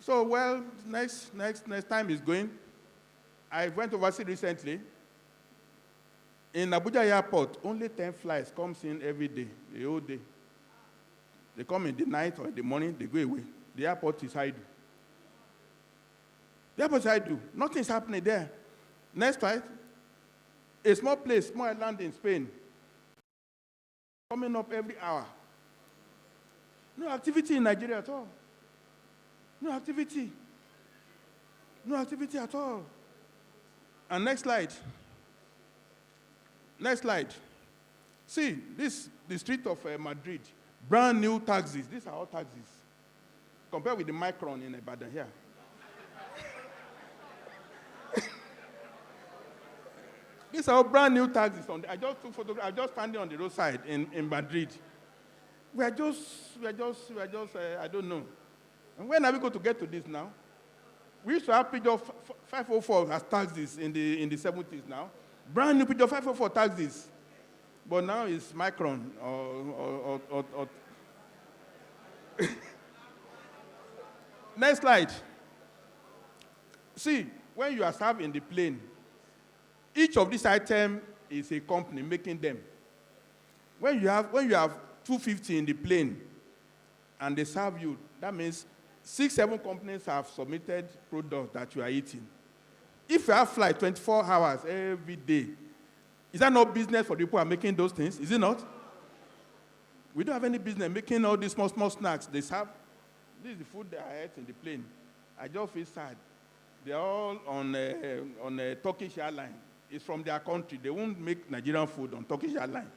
B: So, well, next time is going. I went overseas recently. In Abuja Airport, only 10 flights comes in every day, the whole day. They come in the night or in the morning, they go away. The airport is idle. The airport is idle. Nothing's happening there. Next flight, a small place, small island in Spain, coming up every hour. No activity in Nigeria at all. No activity. No activity at all. And next slide. Next slide. See, this the street of Madrid. Brand new taxis. These are all taxis. Compared with the Micron in Ibadan here. These are all brand new taxis. I just took photographs. I'm just standing on the roadside in Madrid. We are just, I don't know. And when are we going to get to this now? We used to have Peugeot 504 as taxis in the 70s now. Brand new Peugeot 504 taxis. But now it's Micron or Next slide. See, when you are served in the plane, each of these items is a company making them. When you have 250 in the plane and they serve you, that means 6-7 companies have submitted products that you are eating. If you have flight 24 hours every day, is that not business for the people who are making those things? Is it not? We don't have any business making all these small snacks. They serve. This is the food that I ate in the plane. I just feel sad. They're all on a Turkish airline. It's from their country. They won't make Nigerian food on Turkish airline.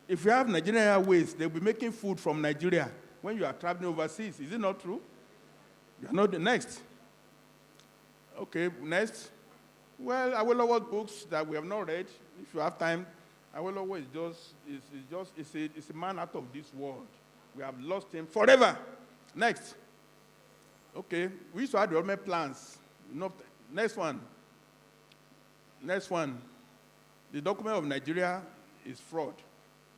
B: If you have Nigerian Airways, they'll be making food from Nigeria when you are traveling overseas. Is it not true? You are not the next. Okay, next. Well, Awolowo's books that we have not read, if you have time, Awolowo is a man out of this world. We have lost him forever. Next. Okay, we used to have development plans. Next one. Next one. The document of Nigeria is fraud.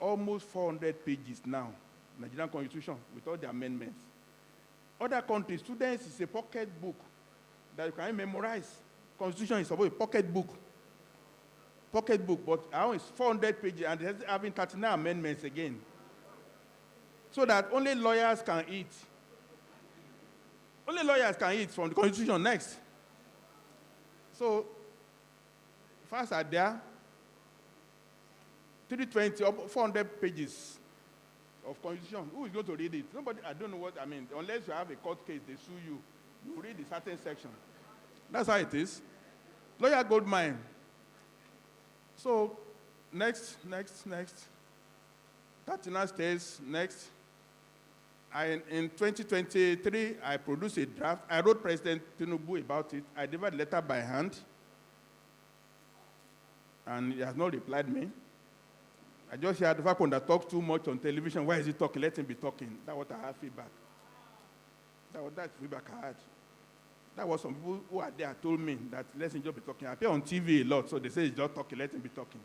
B: Almost 400 pages now. Nigerian Constitution with all the amendments. Other countries, students, is a pocket book that you can memorize. Constitution is about a pocket book. Pocket book, but ours is 400 pages and it's having 39 amendments again. So that only lawyers can eat. Only lawyers can eat from the Constitution. Next. So, first are there, 320, 400 pages of Constitution. Who is going to read it? Nobody, I don't know what I mean. Unless you have a court case, they sue you. You read a certain section. That's how it is. Lawyer goldmine. So, next. 39 states. Next. In 2023, I produced a draft. I wrote President Tinubu about it. I delivered a letter by hand, and he has not replied me. I just heard the fact that talks too much on television. Why is he talking? Let him be talking. That's what I had feedback. That's feedback I had. That was some people who are there told me that let him just be talking. I appear on TV a lot, so they say he's just talking. Let him be talking.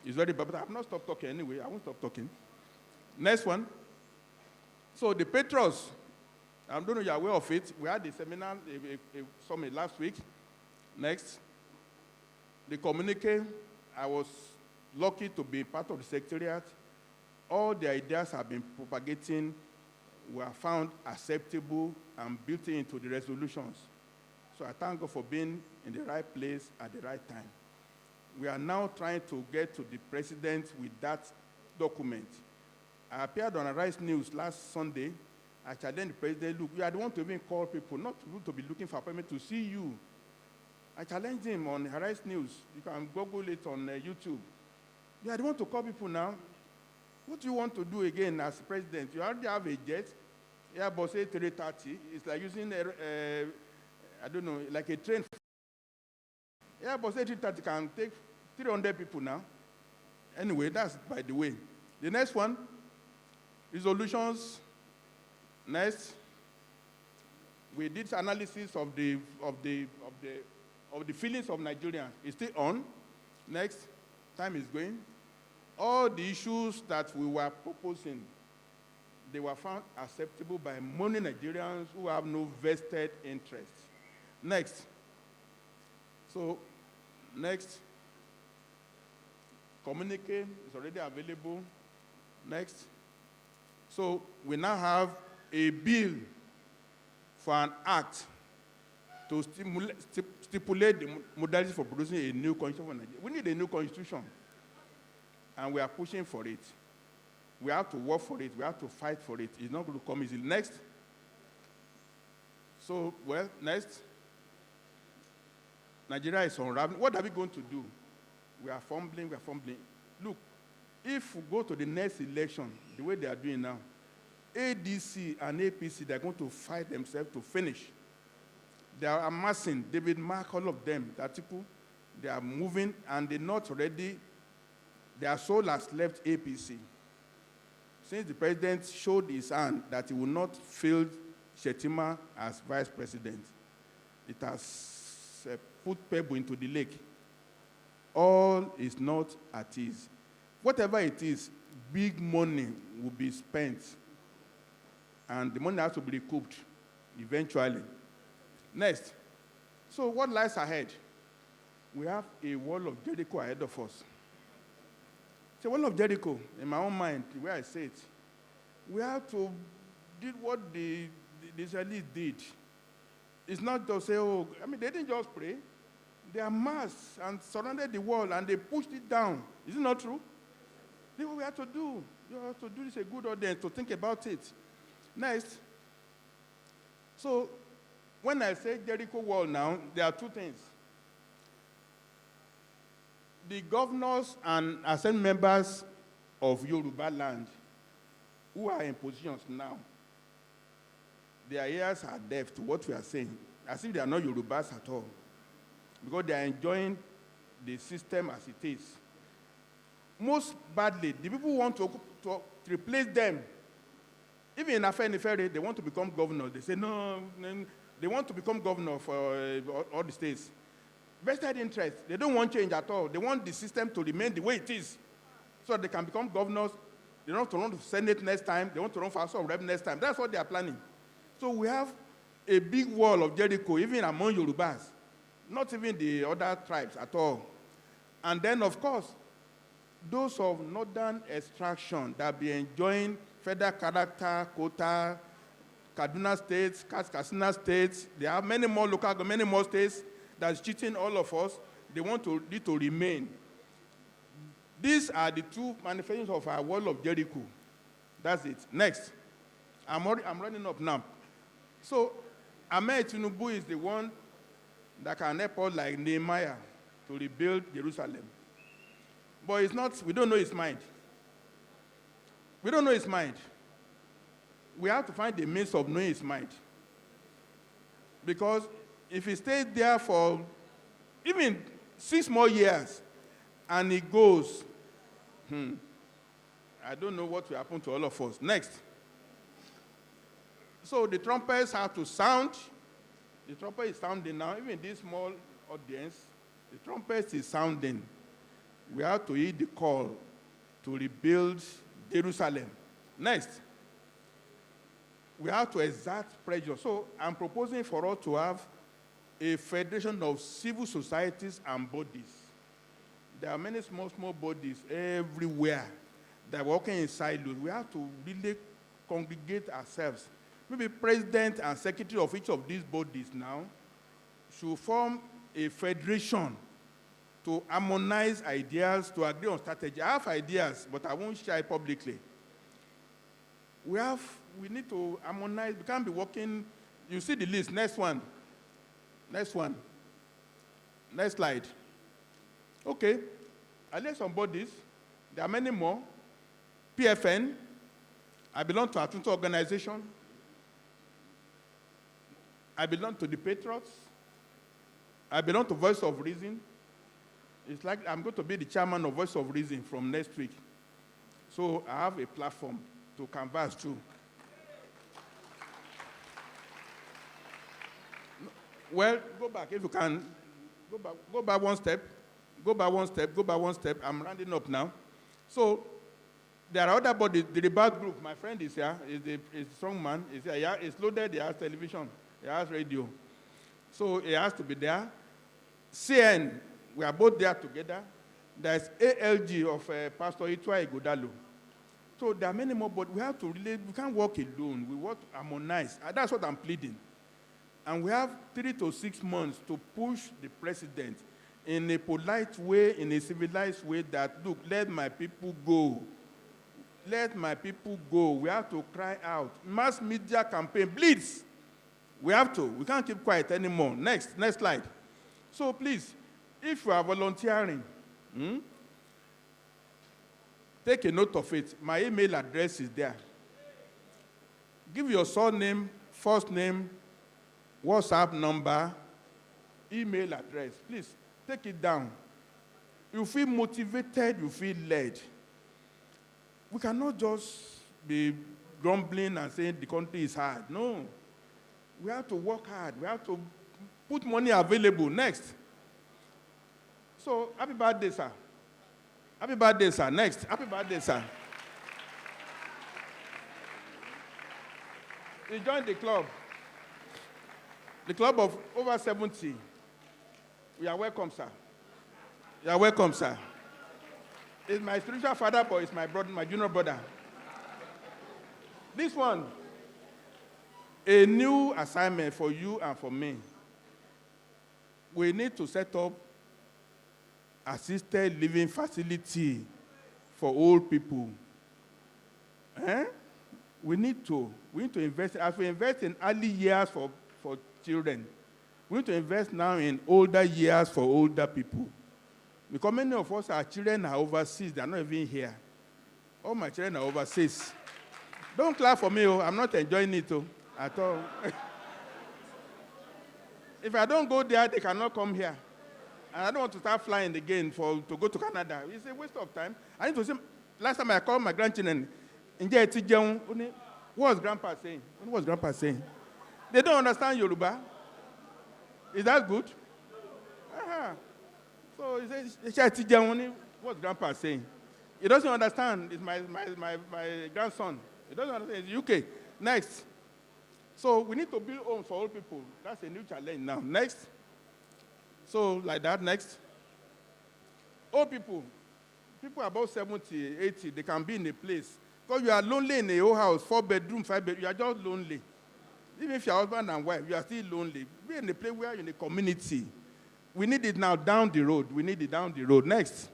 B: It's very bad, but I have not stopped talking anyway. I won't stop talking. Next one. So the Patriots, I don't know if you're aware of it. We had a seminar, a summit last week. Next. The communique, I was lucky to be part of the secretariat. All the ideas have been propagating were found acceptable and built into the resolutions. So I thank God for being in the right place at the right time. We are now trying to get to the president with that document. I appeared on Arise News last Sunday. I challenged the president, look, I don't want to even call people, not to be looking for appointment, to see you. I challenged him on Arise News. You can Google it on YouTube. I don't want to call people now. What do you want to do again as president? You already have a jet, Airbus A330. It's like using, I don't know, like a train. Airbus A330 can take 300 people now. Anyway, that's by the way. The next one, resolutions. Next, we did analysis of the feelings of Nigerians. It's still on. Next, time is going. All the issues that we were proposing, they were found acceptable by many Nigerians who have no vested interest. Next. So, next. Communique is already available. Next. So, we now have a bill for an act to stipulate the modalities for producing a new constitution for Nigeria. We need a new constitution. And we are pushing for it. We have to work for it. We have to fight for it. It's not going to come easily. Next. So, well, next. Nigeria is unraveling. What are we going to do? We are fumbling. We are fumbling. Look, if we go to the next election, the way they are doing now, ADC and APC, they're going to fight themselves to finish. They are amassing. David Mark, all of them, the article, they are moving, and they're not ready. Their soul has left APC. Since the president showed his hand that he will not field Shetima as vice president, it has put pebble into the lake. All is not at ease. Whatever it is, big money will be spent, and the money has to be recouped eventually. Next. So what lies ahead? We have a wall of Jericho ahead of us. The wall of Jericho, in my own mind, the way I say it, we have to do what the Israelis did. It's not just say, oh, I mean, they didn't just pray. They amassed and surrounded the wall, and they pushed it down. Is it not true? This is what we have to do. You have to do this a good audience to think about it. Next. So, when I say Jericho wall now, there are two things. The governors and assembly members of Yoruba land who are in positions now, their ears are deaf to what we are saying, as if they are not Yorubas at all, because they are enjoying the system as it is. Most badly, the people who want to replace them, even in Afenifere, they want to become governors. They say, no, they want to become governor for all the states. Vested interest, they don't want change at all. They want the system to remain the way it is, so they can become governors. They don't want to run for Senate next time. They want to run for House of Rep next time. That's what they are planning. So we have a big wall of Jericho, even among Yorubas, not even the other tribes at all. And then, of course, those of northern extraction that be enjoying federal character, quota, Kaduna states, Katsina states, they have many more local, many more states that's cheating all of us. They want it to remain. These are the two manifestations of our wall of Jericho. That's it. Next. I'm running up now. So, Ahmed Tinubu is the one that can help us like Nehemiah to rebuild Jerusalem. But it's not, we don't know his mind. We don't know his mind. We have to find the means of knowing his mind. Because if he stays there for even 6 more years and he goes, I don't know what will happen to all of us. Next. So the trumpets have to sound. The trumpet is sounding now. Even this small audience, the trumpet is sounding. We have to heed the call to rebuild Jerusalem. Next. We have to exert pressure. So I'm proposing for us to have a federation of civil societies and bodies. There are many small bodies everywhere that are working in silos. We have to really congregate ourselves. Maybe president and secretary of each of these bodies now should form a federation to harmonize ideas, to agree on strategy. I have ideas, but I won't share it publicly. We need to harmonize. We can't be working. You see the list. Next one. Next one. Next slide. Okay. I list some bodies. There are many more. PFN. I belong to a Atunto organization. I belong to the Patriots. I belong to Voice of Reason. It's like I'm going to be the chairman of Voice of Reason from next week. So I have a platform to canvass through. Well, go back if you can. Go back one step. Go back one step. Go back one step. I'm rounding up now. So there are other bodies. The Rebirth Group, my friend is here. He's a strong man. He's here. Yeah, it's loaded. He has television. He has radio. So he has to be there. CN, we are both there together. There's ALG of Pastor Itwa Igodalo. So there are many more, but we have to relate. We can't work alone. We work to harmonize. And that's what I'm pleading. And we have 3 to 6 months to push the president in a polite way, in a civilized way that, look, let my people go. Let my people go. We have to cry out. Mass media campaign, bleeds. We have to. We can't keep quiet anymore. Next slide. So please, if you are volunteering, take a note of it. My email address is there. Give your surname, first name, WhatsApp number, email address. Please, take it down. You feel motivated, you feel led. We cannot just be grumbling and saying the country is hard. No. We have to work hard. We have to put money available. Next. So, happy birthday, sir. Happy birthday, sir. Next. Happy birthday, sir. He joined the club. The club of over 70. You are welcome, sir. You are welcome, sir. He's my spiritual father, but he's my brother, my junior brother. This one, a new assignment for you and for me. We need to set up assisted living facility for old people. We need to invest. As we invest in early years for children, we need to invest now in older years for older people. Because many of us, our children are overseas. They're not even here. All my children are overseas. Don't clap for me. I'm not enjoying it at all. If I don't go there, they cannot come here. And I don't want to start flying again to go to Canada. It's a waste of time. I need to say, last time I called my grandchildren, what's Grandpa saying? What's Grandpa saying? They don't understand Yoruba. Is that good? So he says, what's Grandpa saying? He doesn't understand. It's my grandson. He doesn't understand. It's UK. Next. So we need to build homes for old people. That's a new challenge now. Next. So like that, next. Old people above 70, 80, they can be in a place. Because you are lonely in a whole house, 4 bedroom, 5 bedroom, you are just lonely. Even if you're husband and wife, you are still lonely. Be in a place where you're in a community. We need it now down the road. We need it down the road. Next.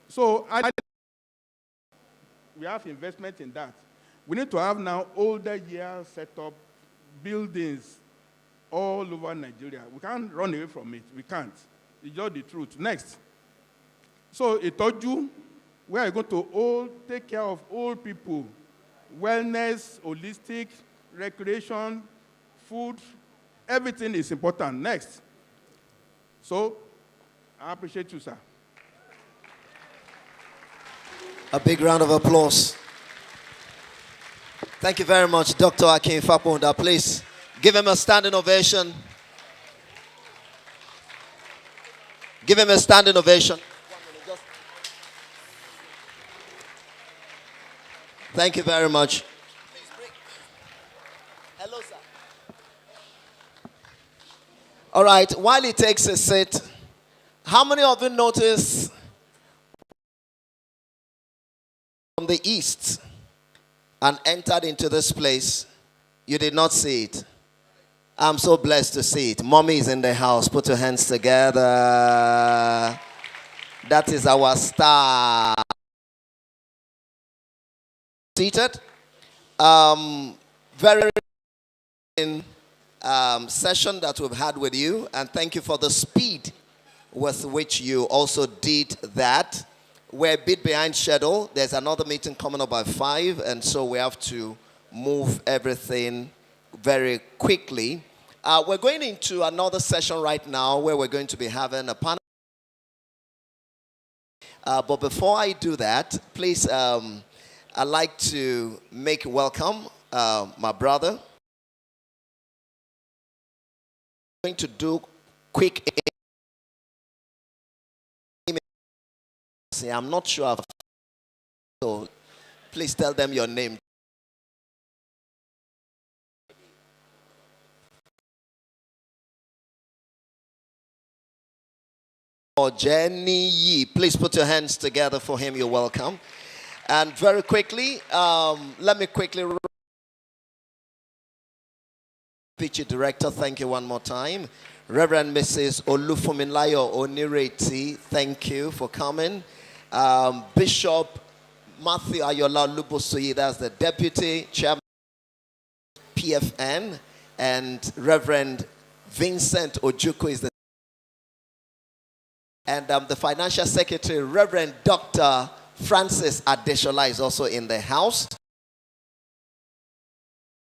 B: So we have investment in that. We need to have now older years set up, buildings all over Nigeria. We can't run away from it. We can't. It's just the truth. Next. So, Itoju, We are going to take care of old people, wellness, holistic, recreation, food, everything is important. Next. So, I appreciate you, sir.
A: A big round of applause. Thank you very much, Dr. Akin Fapunda. Please give him a standing ovation. Give him a standing ovation. Thank you very much. Hello, sir. All right, while he takes a seat, how many of you notice from the east and entered into this place? You did not see it. I'm so blessed to see it. Mommy is in the house. Put your hands together. That is our star. Seated. Very session that we've had with you, and thank you for the speed with which you also did that. We're a bit behind schedule. There's another meeting coming up by 5, and so we have to move everything very quickly. We're going into another session right now where we're going to be having a panel. But before I do that, please, I'd like to make welcome my brother. I'm going to do quick. I'm not sure. So please tell them your name. Or Jenny Yee. Please put your hands together for him. You're welcome. And very quickly, let me quickly. Feature director, thank you one more time. Reverend Mrs. Olufumilayo Onireti, thank you for coming. Bishop Matthew Ayola Lubosoyi, that's the deputy chairman PFN, and Reverend Vincent Ojuko is the and the financial secretary, Reverend Dr. Francis Adeshola, is also in the house.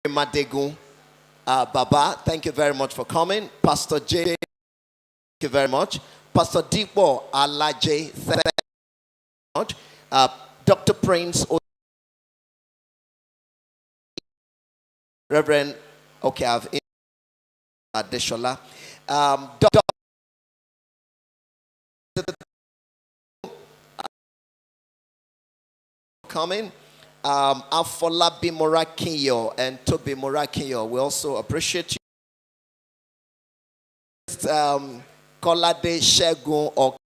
A: Madegun Baba, thank you very much for coming. Pastor J, thank you very much. Pastor Dipo Alaje, thank you very much. Dr. Prince, Reverend, okay, I've Adeshola. Dr. Coming. Afolabi Morakinyo and Toby Morakinyo, we also appreciate you. Kolade Shegun, or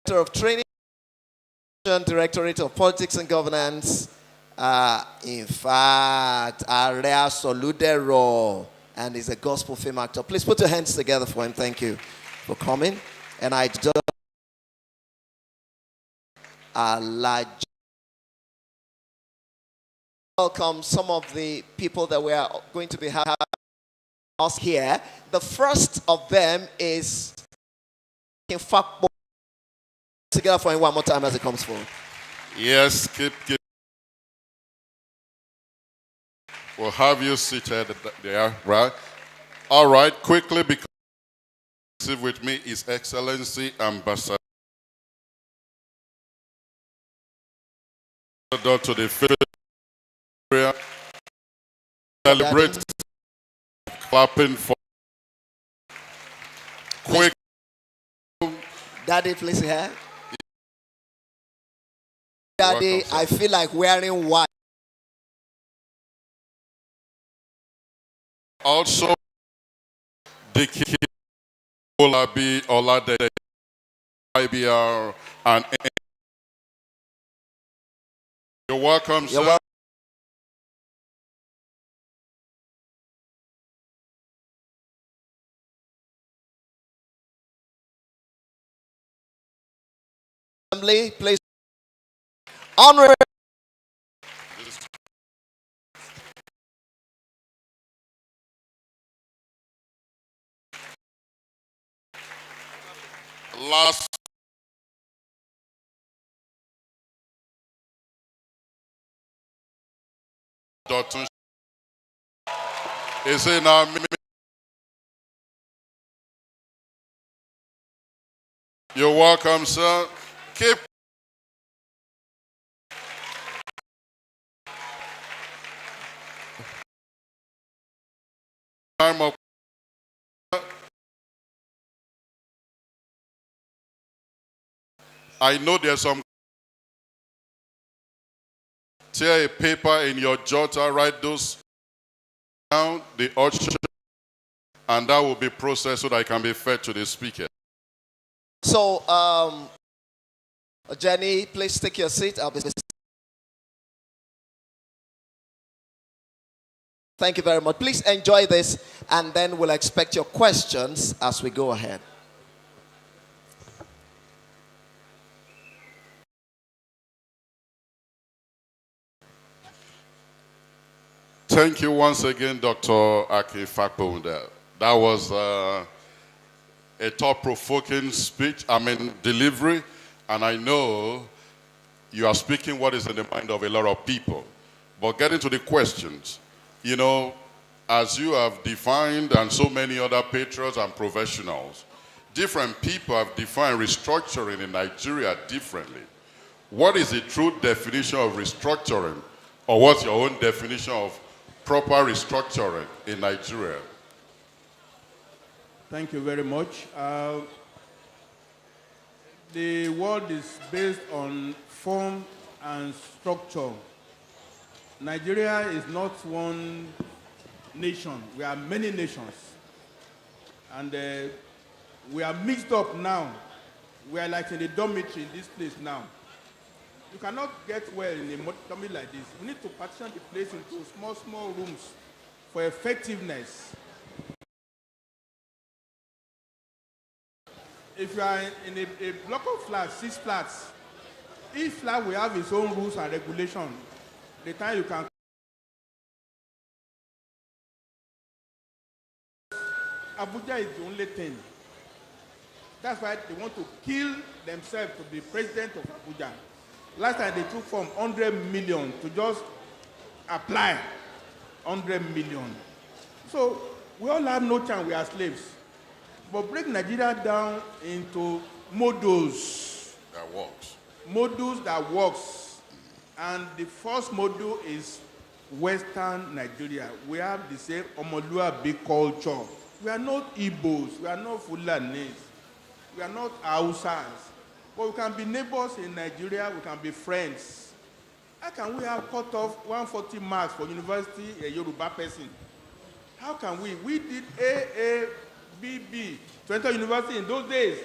A: Director of Training, Directorate of Politics and Governance. In fact, Area Soludero, and is a gospel film actor. Please put your hands together for him. Thank you for coming. And I just welcome some of the people that we are going to be having us here. The first of them is in fact together for him one more time as it comes forward.
C: Yes, keep. We'll have you seated there, right? All right, quickly, because with me is Excellency Ambassador to the Federation. Celebrate, clapping for quick.
A: Daddy, please here. Daddy, welcome, I feel like wearing white.
C: Also, decay, Olabi, Olade, IBR, and you're welcome, sir. You're welcome.
A: Assembly, please. Honorary.
C: Last Dr. Is in our You're welcome, sir. Keep time of I know there's some tear a paper in your jotter, write those down, the usher, and that will be processed so that it can be fed to the speaker.
A: So, Jenny, please take your seat. Thank you very much. Please enjoy this, and then we'll expect your questions as we go ahead.
C: Thank you once again, Dr. Aki Fakponda. That was a thought-provoking speech, delivery, and I know you are speaking what is in the mind of a lot of people. But getting to the questions, you know, as you have defined, and so many other patrons and professionals, different people have defined restructuring in Nigeria differently. What is the true definition of restructuring, or what's your own definition of proper restructuring in Nigeria?
B: Thank you very much. The world is based on form and structure. Nigeria is not one nation. We are many nations. And we are mixed up now. We are like in the dormitory in this place now. You cannot get well in a dormitory like this. We need to partition the place into small, small rooms for effectiveness. If you are in a block of flats, 6 flats, each flat will have its own rules and regulations. The time you can. Abuja is the only thing. That's why they want to kill themselves to be president of Abuja. Last time they took from 100 million to just apply 100 million. So we all have no chance, we are slaves. But break Nigeria down into modules.
C: That works.
B: Modules that works. And the first module is Western Nigeria. We have the same Omoluabi culture. We are not Igbos, we are not Fulanis, we are not Hausas. But we can be neighbors in Nigeria, we can be friends. How can we have cut off 140 marks for university, a Yoruba person? How can we? We did AABB, 20 university in those days.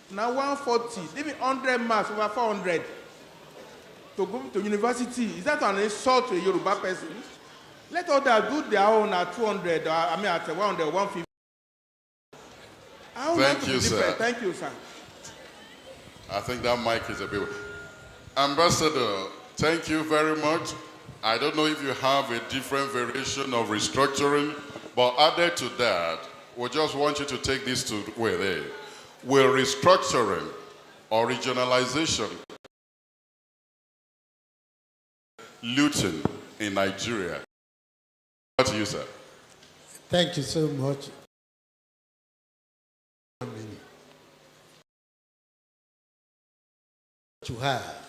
B: Now 140, even 100 marks, over 400. To go to university, is that an insult to a Yoruba person? Let others do their own at 200, at 100, 150.
C: Thank you, sir.
B: Thank you, sir.
C: I think that mic is a bit... Ambassador, thank you very much. I don't know if you have a different variation of restructuring, but added to that, we just want you to take this to where they will restructuring or regionalization looting in Nigeria. What to you, sir?
D: Thank you so much. To have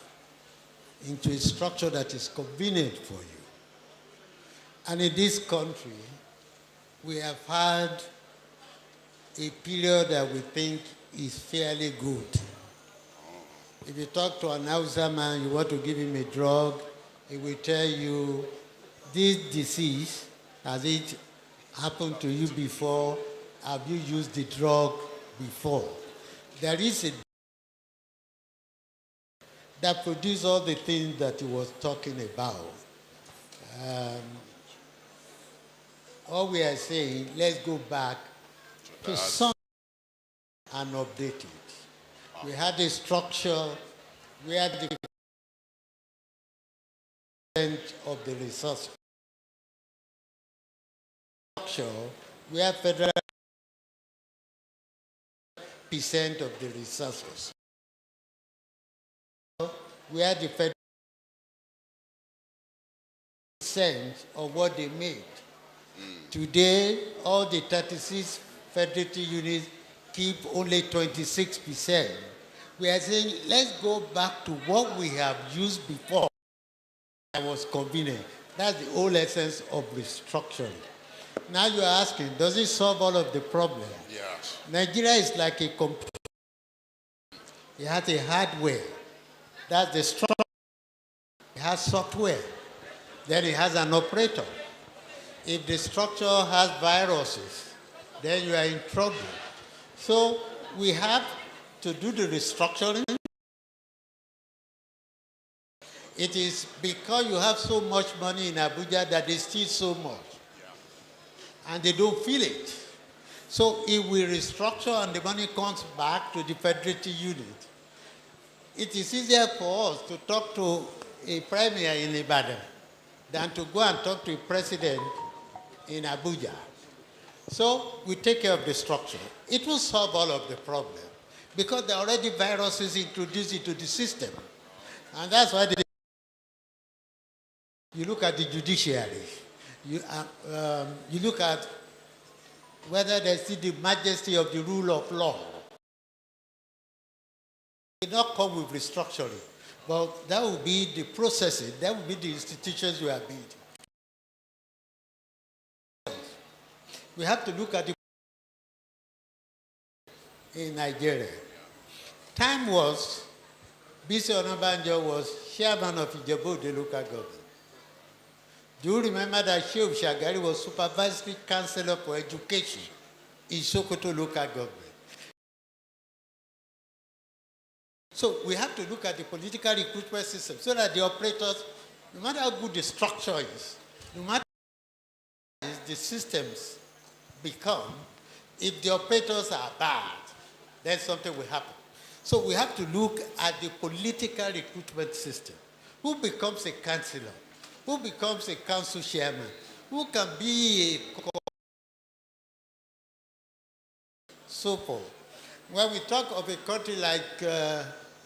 D: into a structure that is convenient for you. And in this country, we have had a period that we think is fairly good. If you talk to an Hausa man, you want to give him a drug, he will tell you, this disease, has it happened to you before? Have you used the drug before? There is a that produce all the things that he was talking about. All we are saying, let's go back to some and update it. We had a structure, we had the of the resource structure, we have federal percent of the resources. We had the federal 50% of what they made. Today, all the 36 federating units keep only 26%. We are saying, let's go back to what we have used before that was convenient. That's the whole essence of restructuring. Now you're asking, does it solve all of the problems?
C: Yes.
D: Nigeria is like a computer. It has a hardware. That's the structure. It has software. Then it has an operator. If the structure has viruses, then you are in trouble. So we have to do the restructuring. It is because you have so much money in Abuja that they steal so much. And they don't feel it. So if we restructure and the money comes back to the federating unit, it is easier for us to talk to a premier in Ibadan than to go and talk to a president in Abuja. So we take care of the structure. It will solve all of the problems because there are already viruses introduced into the system. And that's why you look at the judiciary. You look at whether they see the majesty of the rule of law. It did not come with restructuring, but that will be the processes, that will be the institutions we are building. We have to look at the in Nigeria. Time was, B.C. Onabanjo was chairman of Ijebu, the local government. Do you remember that Sheikh Shagari was supervisory councillor for education in Sokoto local government? So we have to look at the political recruitment system so that the operators, no matter how good the structure is, no matter how the systems become, if the operators are bad, then something will happen. So we have to look at the political recruitment system. Who becomes a councillor? Who becomes a council chairman? Who can be a so forth. When we talk of a country like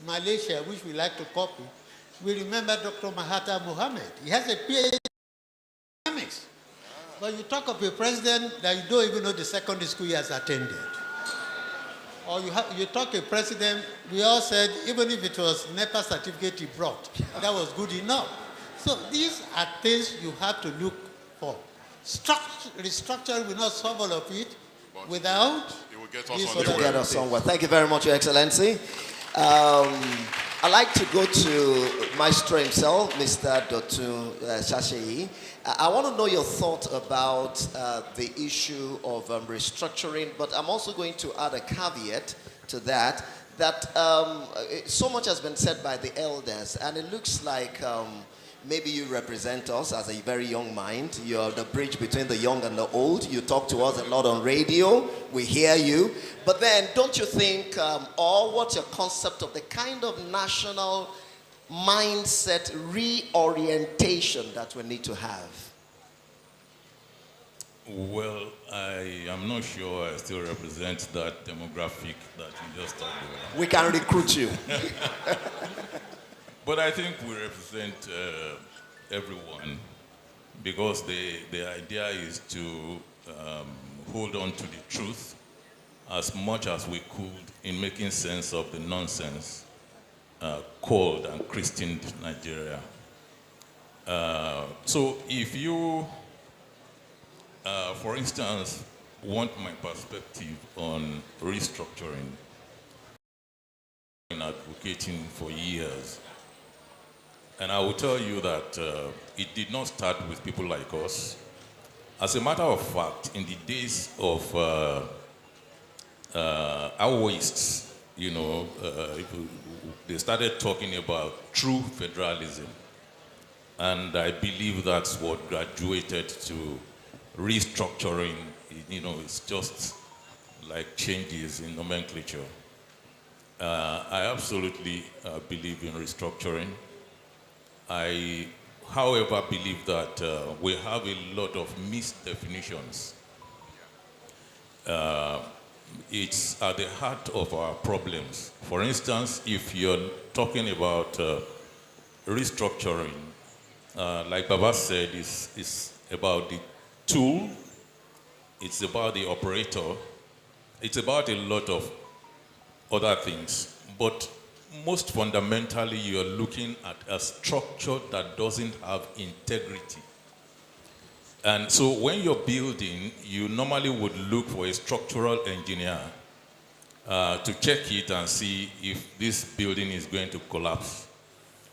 D: Malaysia, which we like to copy, we remember Dr. Mahathir Mohamad. He has a PhD in economics. But you talk of a president that you don't even know the secondary school he has attended. Or you talk a president, we all said, even if it was NEPA certificate he brought, that was good enough. So these are things you have to look for. Restructuring will not solve all of it without...
C: It will get us on the way.
A: Get us somewhere. Thank you very much, Your Excellency. I'd like to go to Maestro himself, Mr. Dotun Shashayi. I want to know your thought about the issue of restructuring, but I'm also going to add a caveat to that, so much has been said by the elders, and it looks like maybe you represent us as a very young mind. You're the bridge between the young and the old. You talk to us a lot on radio. We hear you. But then, don't you think, or what's your concept of the kind of national mindset reorientation that we need to have?
E: Well, I am not sure I still represent that demographic that you just talked about.
A: We can recruit you.
E: But I think we represent everyone because the idea is to hold on to the truth as much as we could in making sense of the nonsense called and christened Nigeria. So if you, for instance, want my perspective on restructuring, I've been advocating for years. And I will tell you that it did not start with people like us. As a matter of fact, in the days of our wastes, you know, they started talking about true federalism. And I believe that's what graduated to restructuring. You know, it's just like changes in nomenclature. I absolutely believe in restructuring. I, however, believe that we have a lot of misdefinitions. It's at the heart of our problems. For instance, if you're talking about restructuring, like Baba said, is about the tool, it's about the operator, it's about a lot of other things. But most fundamentally, you're looking at a structure that doesn't have integrity. And so when you're building, you normally would look for a structural engineer to check it and see if this building is going to collapse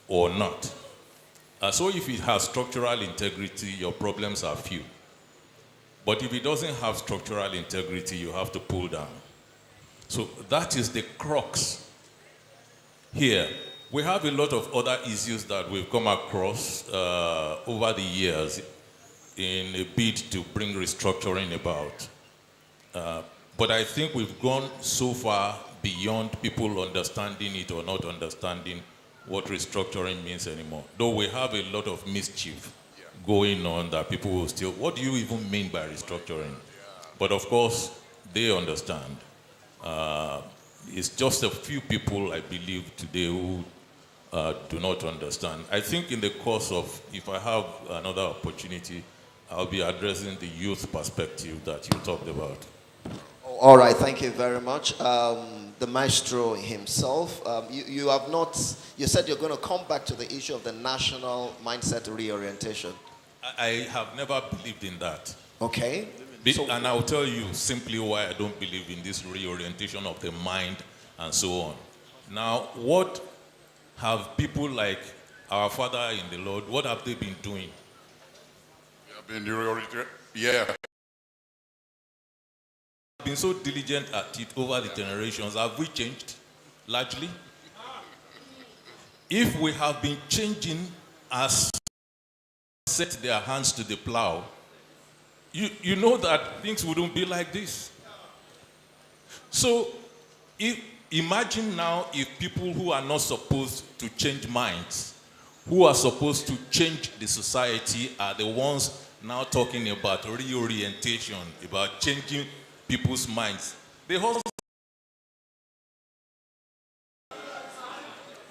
E: or not. So if it has structural integrity, your problems are few. But if it doesn't have structural integrity, you have to pull down. So that is the crux here. We have a lot of other issues that we've come across over the years in a bid to bring restructuring about. But I think we've gone so far beyond people understanding it or not understanding what restructuring means anymore. Though we have a lot of mischief going on that people will still, what do you even mean by restructuring? But of course, they understand. It's just a few people, I believe, today who do not understand. I think in the course of, if I have another opportunity, I'll be addressing the youth perspective that you talked about.
A: All right, thank you very much. The maestro himself, you have not, you said you're going to come back to the issue of the national mindset reorientation.
E: I have never believed in that.
A: Okay.
E: And I'll tell you simply why I don't believe in this reorientation of the mind and so on. Now, what have people like our Father in the Lord, what have they been doing? Been so diligent at it over the generations. Have we changed largely? If we have been changing as set their hands to the plow, you know that things wouldn't be like this. So imagine now if people who are not supposed to change minds, who are supposed to change the society, are the ones now talking about reorientation, about changing people's minds.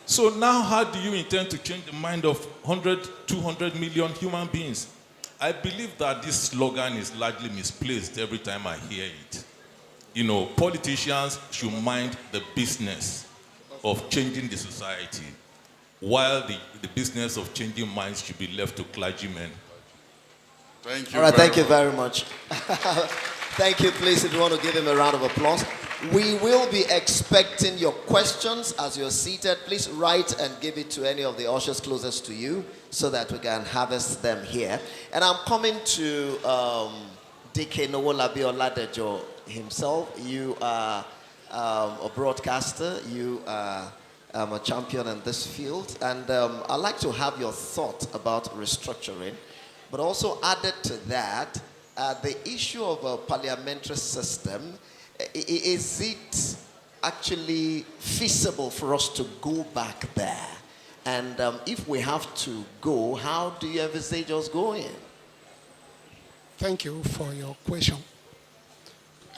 E: So now how do you intend to change the mind of 100, 200 million human beings? I believe that this slogan is largely misplaced every time I hear it. You know, politicians should mind the business of changing the society, while the business of changing minds should be left to clergymen.
C: Thank you.
A: All right, thank you very much. Thank you, please, if you want to give him a round of applause. We will be expecting your questions as you're seated. Please write and give it to any of the ushers closest to you so that we can harvest them here. And I'm coming to Decay Nowolabi Oladejo himself. You are a broadcaster. You are a champion in this field. And I'd like to have your thought about restructuring. But also added to that, the issue of a parliamentary system, is it actually feasible for us to go back there? And if we have to go, how do you envisage us going?
F: Thank you for your question.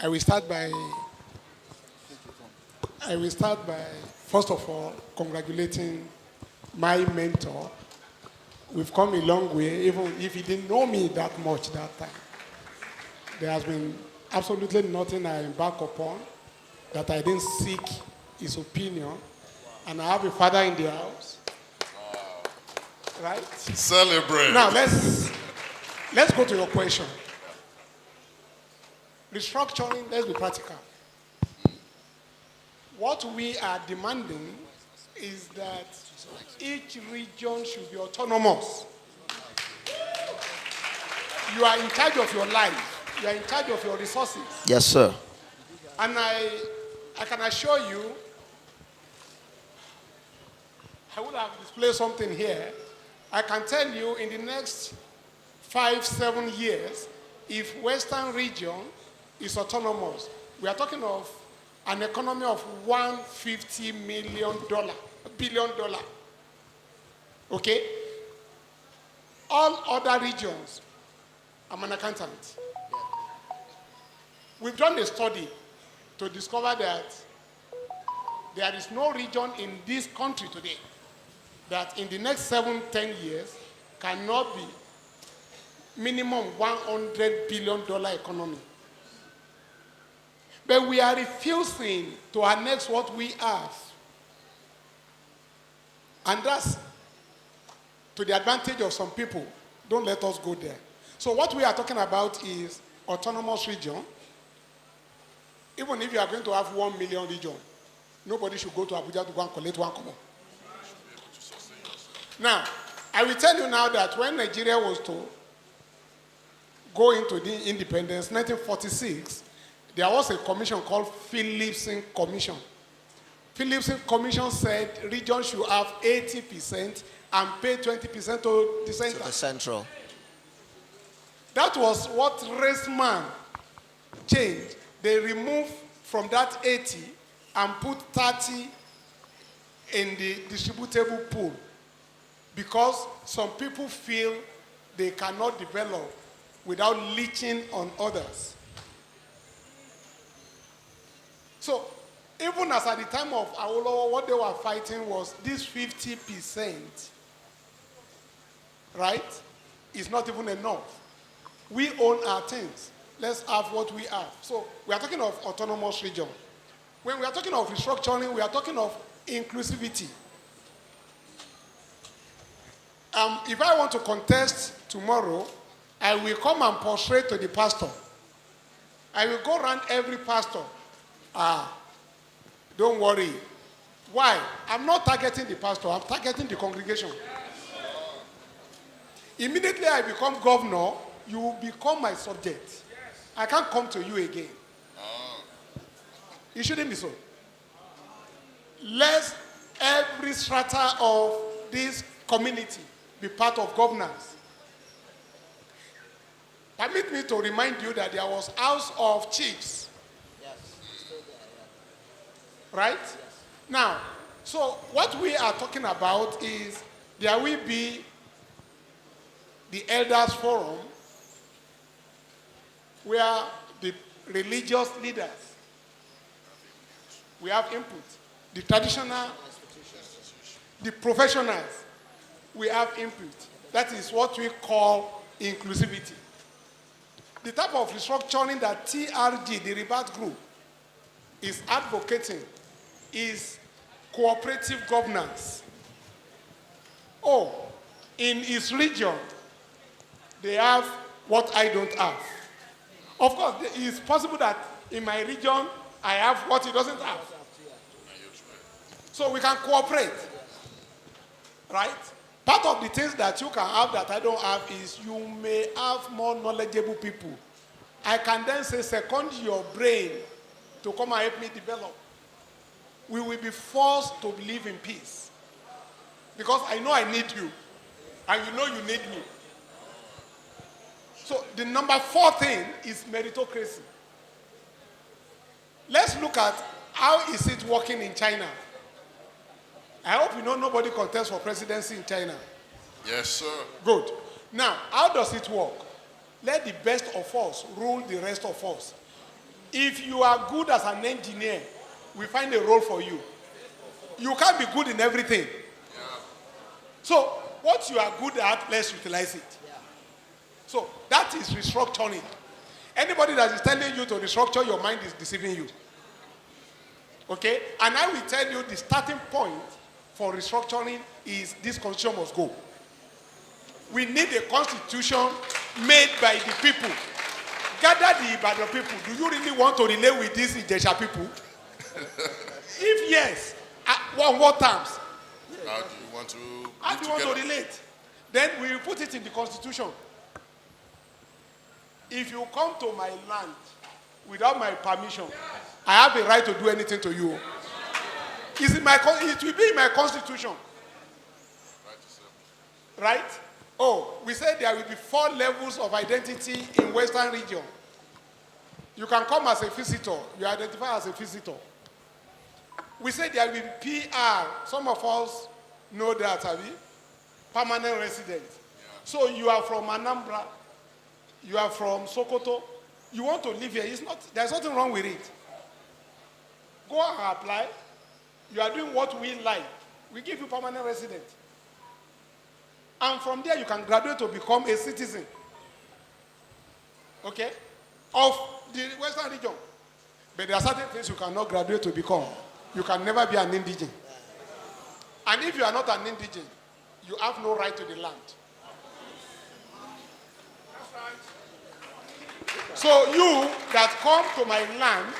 F: I will start by, first of all, congratulating my mentor. We've come a long way, even if he didn't know me that much that time. There has been absolutely nothing I embark upon that I didn't seek his opinion. And I have a father in the house. Right?
C: Celebrate.
F: Now, let's go to your question. Restructuring, let's be practical. What we are demanding is that each region should be autonomous. You are in charge of your life. You are in charge of your resources.
A: Yes, sir.
F: And I can assure you, I would have displayed something here. I can tell you in the next 5-7 years, if Western region is autonomous, we are talking of an economy of $150 billion. Okay? All other regions, I'm an accountant. We've done a study to discover that there is no region in this country today that in the next 7-10 years cannot be minimum $100 billion economy. But we are refusing to annex what we have. And that's to the advantage of some people. Don't let us go there. So what we are talking about is autonomous region. Even if you are going to have 1 million region, nobody should go to Abuja to go and collect one common. Now, I will tell you now that when Nigeria was to go into the independence, 1946, there was a commission called Philipson Commission. Philipson Commission said regions should have 80% and pay 20% to the center.
A: To the central.
F: That was what Reisman changed. They removed from that 80 and put 30 in the distributable pool because some people feel they cannot develop without leeching on others. So, even as at the time of Awolowo, what they were fighting was this 50%, right, is not even enough. We own our things. Let's have what we have. So, we are talking of autonomous region. When we are talking of restructuring, we are talking of inclusivity. If I want to contest tomorrow, I will come and prostrate to the pastor. I will go around every pastor. Don't worry. Why? I'm not targeting the pastor, I'm targeting the congregation. Immediately I become governor, you will become my subject. I can't come to you again. It shouldn't be so. Let every strata of this community be part of governance. Permit me to remind you that there was House of Chiefs.
A: Yes.
F: Right? Yes. Now, so what we are talking about is there will be the Elders Forum where the religious leaders, we have input. The traditional, the professionals, we have input. That is what we call inclusivity. The type of restructuring that TRG, the Rebirth Group, is advocating is cooperative governance. Oh, in its region, they have what I don't have. Of course, it is possible that in my region, I have what he doesn't have. So we can cooperate. Right? Part of the things that you can have that I don't have is you may have more knowledgeable people. I can then say, second your brain to come and help me develop. We will be forced to live in peace. Because I know I need you. And you know you need me. So the number 4 thing is meritocracy. Let's look at how is it working in China. I hope you know nobody contests for presidency in China.
C: Yes, sir.
F: Good. Now, how does it work? Let the best of us rule the rest of us. If you are good as an engineer, we find a role for you. You can't be good in everything.
C: Yeah.
F: So, what you are good at, let's utilize it. So, that is restructuring. Anybody that is telling you to restructure your mind is deceiving you. Okay? And I will tell you the starting point for restructuring is this constitution must go. We need a constitution made by the people. Gather the Ibadan people. Do you really want to relate with these Ijesha people? If yes, what terms?
C: How do you want to
F: How do you want to relate? Then we will put it in the constitution. If you come to my land without my permission, I have a right to do anything to you. It will be in my constitution. Right? Oh, we said there will be 4 levels of identity in Western region. You can come as a visitor. You identify as a visitor. We said there will be PR. Some of us know that, have you? Permanent resident. Yeah. So you are from Anambra. You are from Sokoto. You want to live here. There's nothing wrong with it. Go and apply. You are doing what we like. We give you permanent resident. And from there, you can graduate to become a citizen. Okay? Of the Western region. But there are certain things you cannot graduate to become. You can never be an indigent. And if you are not an indigent, you have no right to the land. That's right. So you that come to my land,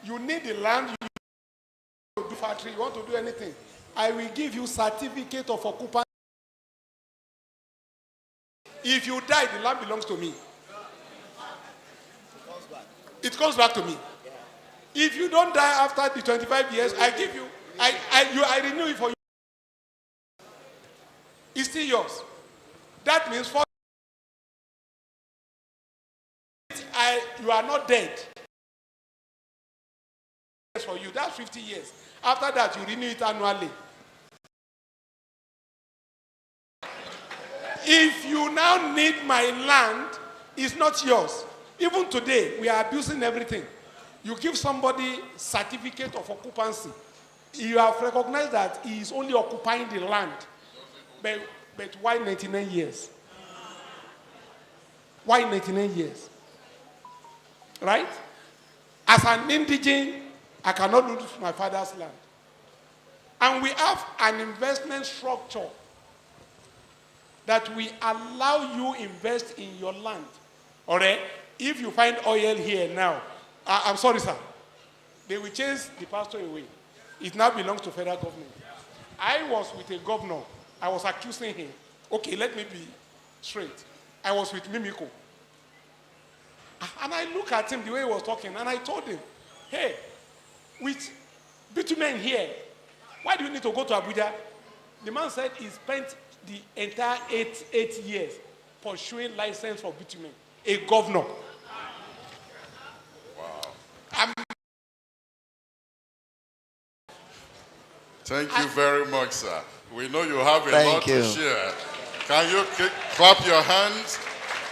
F: you need the land, you want to do factory, you want to do anything. I will give you certificate of occupancy. If you die, the land belongs to me. It comes back to me. If you don't die after the 25 years, I give you, I renew it for you. It's still yours. That means for you are not dead. For you, that's 50 years. After that, you renew it annually. If you now need my land, it's not yours. Even today, we are abusing everything. You give somebody certificate of occupancy. You have recognized that he is only occupying the land. But why 99 years? Why 99 years? Right? As an indigent, I cannot lose my father's land. And we have an investment structure that we allow you invest in your land. All right? If you find oil here now, I'm sorry, sir, they will chase the pastor away. It now belongs to federal government. I was with a governor. I was accusing him. Okay, let me be straight. I was with Mimiko. And I look at him the way he was talking, and I told him, hey, with bitumen here, why do you need to go to Abuja? The man said he spent the entire eight years pursuing license for bitumen. A governor.
C: Wow. Thank you very much, sir. We know you have a lot to share. Can you clap your hands?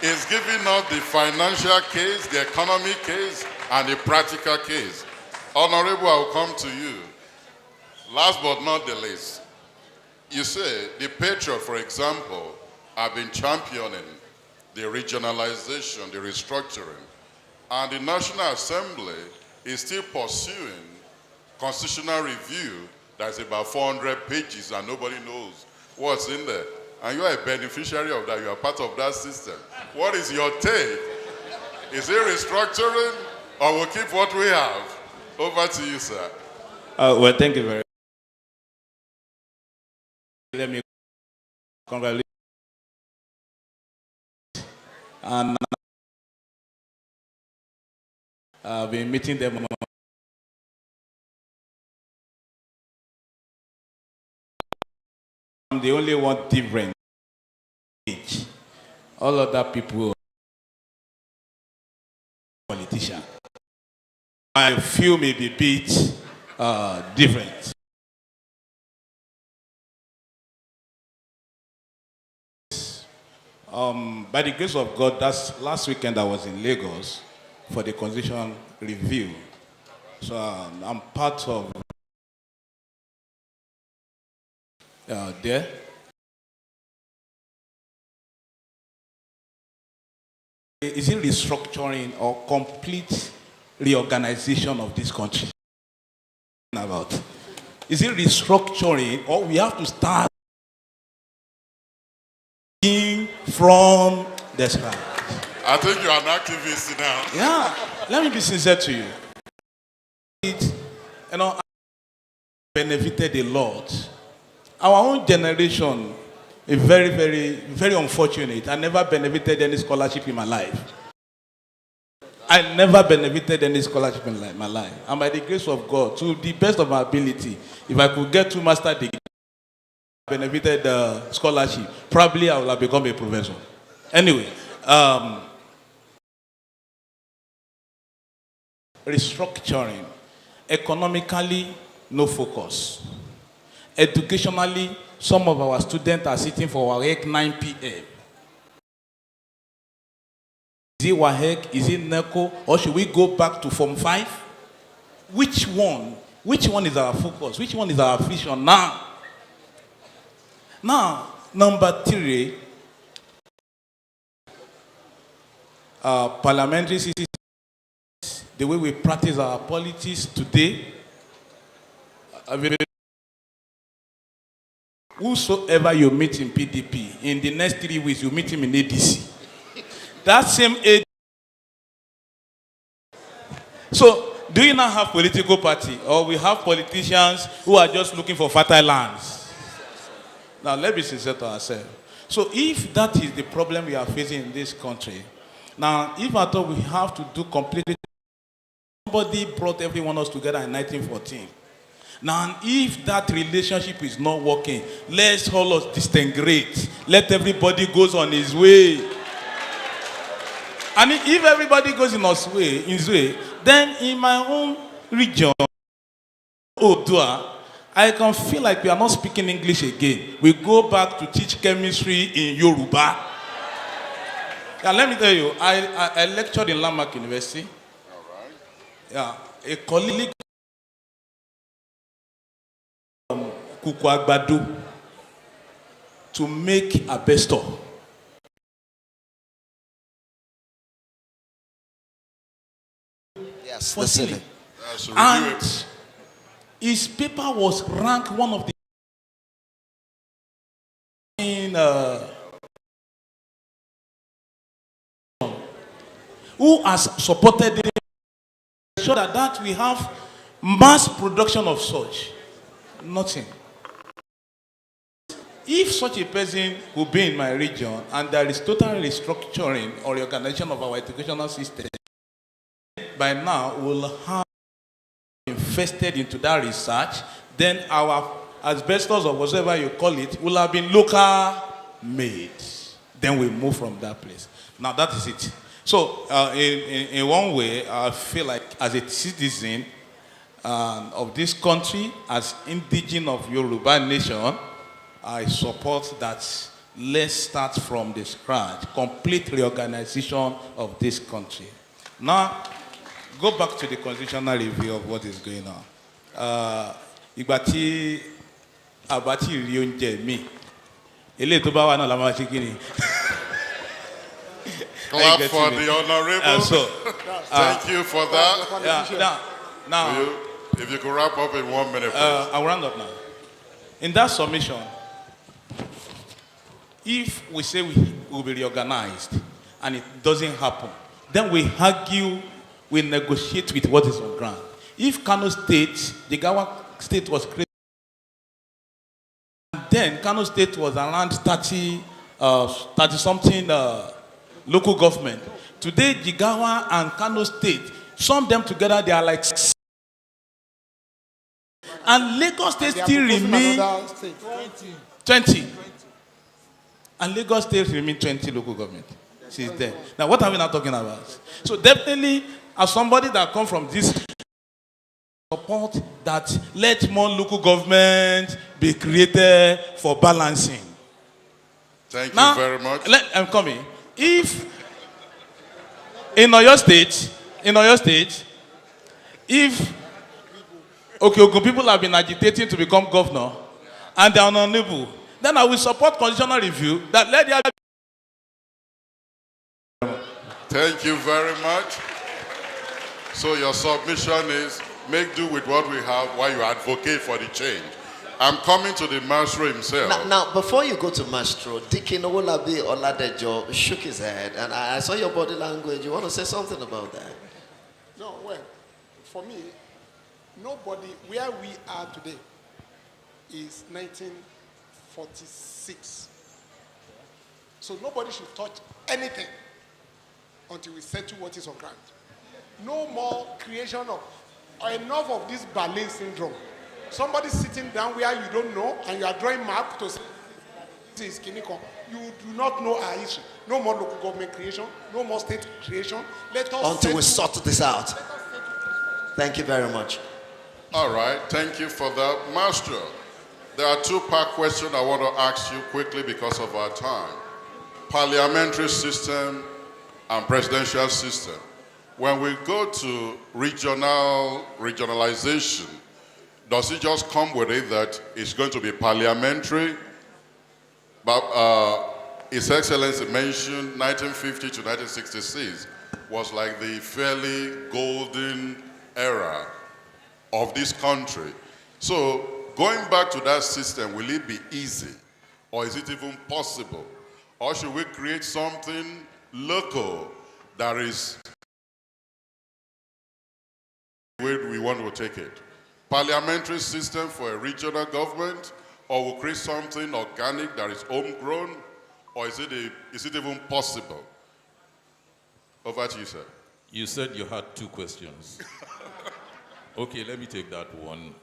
C: It's giving us the financial case, the economic case, and the practical case. Honorable, I will come to you. Last but not the least, you say the Patriot, for example, have been championing the regionalization, the restructuring, and the National Assembly is still pursuing constitutional review that's about 400 pages and nobody knows what's in there. And you are a beneficiary of that. You are part of that system. What is your take? Is it restructuring or we'll keep what we have? Over to you, sir.
G: Well, thank you very much. Let me congratulate. And I've been meeting them. I'm the only one different. All other people are politicians. I feel may be a bit different. By the grace of God, that's last weekend I was in Lagos for the Constitution review. So I'm part of there. Is it restructuring or complete reorganization of this country? About? Is it restructuring or we have to start from the scratch?
C: I think you're an activist now.
G: Yeah, let me be sincere to you. I benefited a lot. Our own generation is very, very, very unfortunate. I never benefited any scholarship in my life. I never benefited any scholarship in my life. And by the grace of God, to the best of my ability, if I could get 2 master's degrees, benefited the scholarship, probably I would have become a professor. Anyway, restructuring. Economically, no focus. Educationally, some of our students are sitting for WAEC 9 p.m. Is it WAEC? Is it NECO? Or should we go back to Form 5? Which one? Which one is our focus? Which one is our vision now? Now, Number 3, parliamentary system, the way we practice our politics today. Whosoever you meet in PDP, in the next 3 weeks, you meet him in ADC. That same ADC. So, do you not have political party? Or we have politicians who are just looking for fertile lands? Now, let's be sincere to ourselves. So, if that is the problem we are facing in this country, now, if at all we have to do completely, somebody brought everyone else together in 1914. Now, if that relationship is not working, let's all us disintegrate. Let everybody goes on his way. And if everybody goes in his way, then in my own region, Odua, I can feel like we are not speaking English again. We go back to teach chemistry in Yoruba. Yeah, let me tell you, I lectured in Landmark University.
C: All right.
G: Yeah, a colleague from Kukwagbadu to make a asbestos.
A: Yes,
G: For
A: the
G: ceiling.
A: ceiling.
C: That's
G: And
C: reviewable.
G: his paper was ranked one of the who has supported the sure that we have mass production of such. Nothing. If such a person would be in my region and there is total restructuring or reorganization of our educational system, by now we'll have invested into that research, then our asbestos or whatever you call it will have been local made. Then we move from that place. Now that is it. So in one way, I feel like as a citizen of this country, as indigenous of Yoruba nation, I support that. Let's start from the scratch, complete reorganization of this country. Now, go back to the constitutional review of what is going on. Ìgbà abati rí oúnjẹ mi, eléyìí tó bá wà náà la máa ṣe kí ni.
C: Clap for the honorable. Thank you for that.
G: Now,
C: If you could wrap up in 1 minute, please.
G: I'll round up now. In that submission, if we say we will be reorganized and it doesn't happen, then we argue, we negotiate with what is on ground. If Kano State, the Gawa State was created, and then Kano State was around 30-something local government. Today, Jigawa and Kano State, sum them together, they are like 6. And Lagos State still remain 20. And Lagos State remain 20 local government. She's there. Now, what are we now talking about? So definitely, as somebody that comes from this support that let more local government be created for balancing.
C: Thank
G: Now,
C: you very much.
G: I'm coming. If in Oyo State, if okay, people have been agitating to become governor and they are unable, then I will support constitutional review that let there.
C: Thank you very much. So your submission is make do with what we have while you advocate for the change. I'm coming to the maestro himself.
A: Now, before you go to maestro, Dikin Owolabi Oladejo shook his head, and I saw your body language. You want to say something about that?
F: No, well, for me, nobody, where we are today is 1946. So nobody should touch anything until we settle what is on ground. No more creation of, or enough of this ballet syndrome. Somebody sitting down where you don't know and you are drawing map to say, this is Kiniko. You do not know our history. No more local government creation, no more state creation. Let us
A: Until we sort this out. Thank you very much.
C: All right, thank you for that. Maestro, there are two-part questions I want to ask you quickly because of our time. Parliamentary system and presidential system. When we go to regionalization, does it just come with it that it's going to be parliamentary But His Excellency mentioned 1950 to 1966 was like the fairly golden era of this country. So going back to that system, will it be easy? Or is it even possible? Or should we create something local that is where we want to take it? Parliamentary system for a regional government, or we'll create something organic that is homegrown, or is it even possible? Over to you, sir.
E: You said you had two questions. Okay, let me take that one.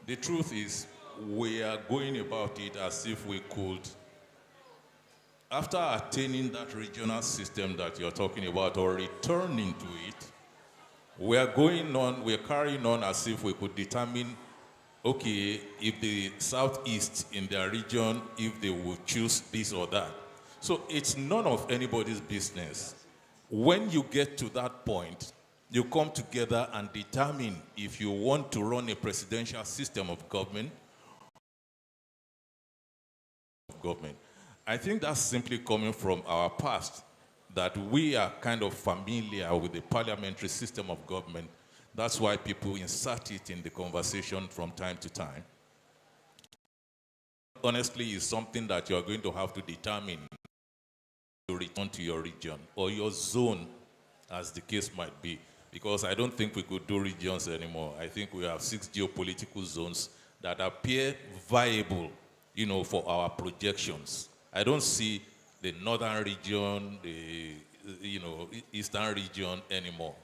E: The truth is, we are going about it as if we could, after attaining that regional system that you're talking about, or returning to it, we are carrying on as if we could determine, okay, if the Southeast in their region, if they would choose this or that. So it's none of anybody's business. When you get to that point, you come together and determine if you want to run a presidential system of government. I think that's simply coming from our past, that we are kind of familiar with the parliamentary system of government. That's why people insert it in the conversation from time to time. Honestly, it's something that you're going to have to determine to return to your region or your zone, as the case might be. Because I don't think we could do regions anymore. I think we have 6 geopolitical zones that appear viable, for our projections. I don't see the northern region, the eastern region anymore.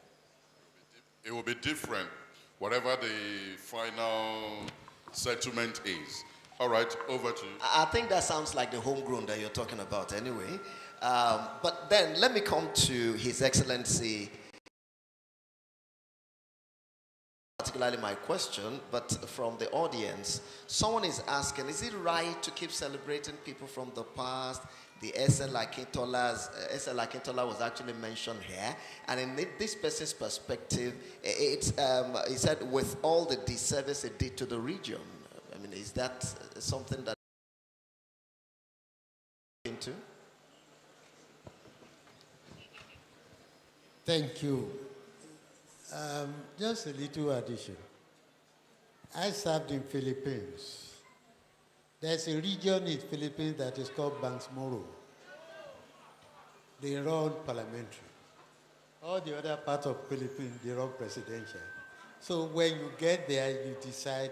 C: It will be different, whatever the final settlement is. All right, over to you.
A: I think that sounds like the homegrown that you're talking about anyway. But then let me come to His Excellency, particularly my question, but from the audience. Someone is asking, is it right to keep celebrating people from the past? The SL Akintola was actually mentioned here. And in this person's perspective, he said, with all the disservice it did to the region. I mean, is that something that into?
D: Thank you. Just a little addition. I served in Philippines. There's a region in Philippines that is called Bangsamoro. They run parliamentary. All the other parts of Philippines, they run presidential. So when you get there, you decide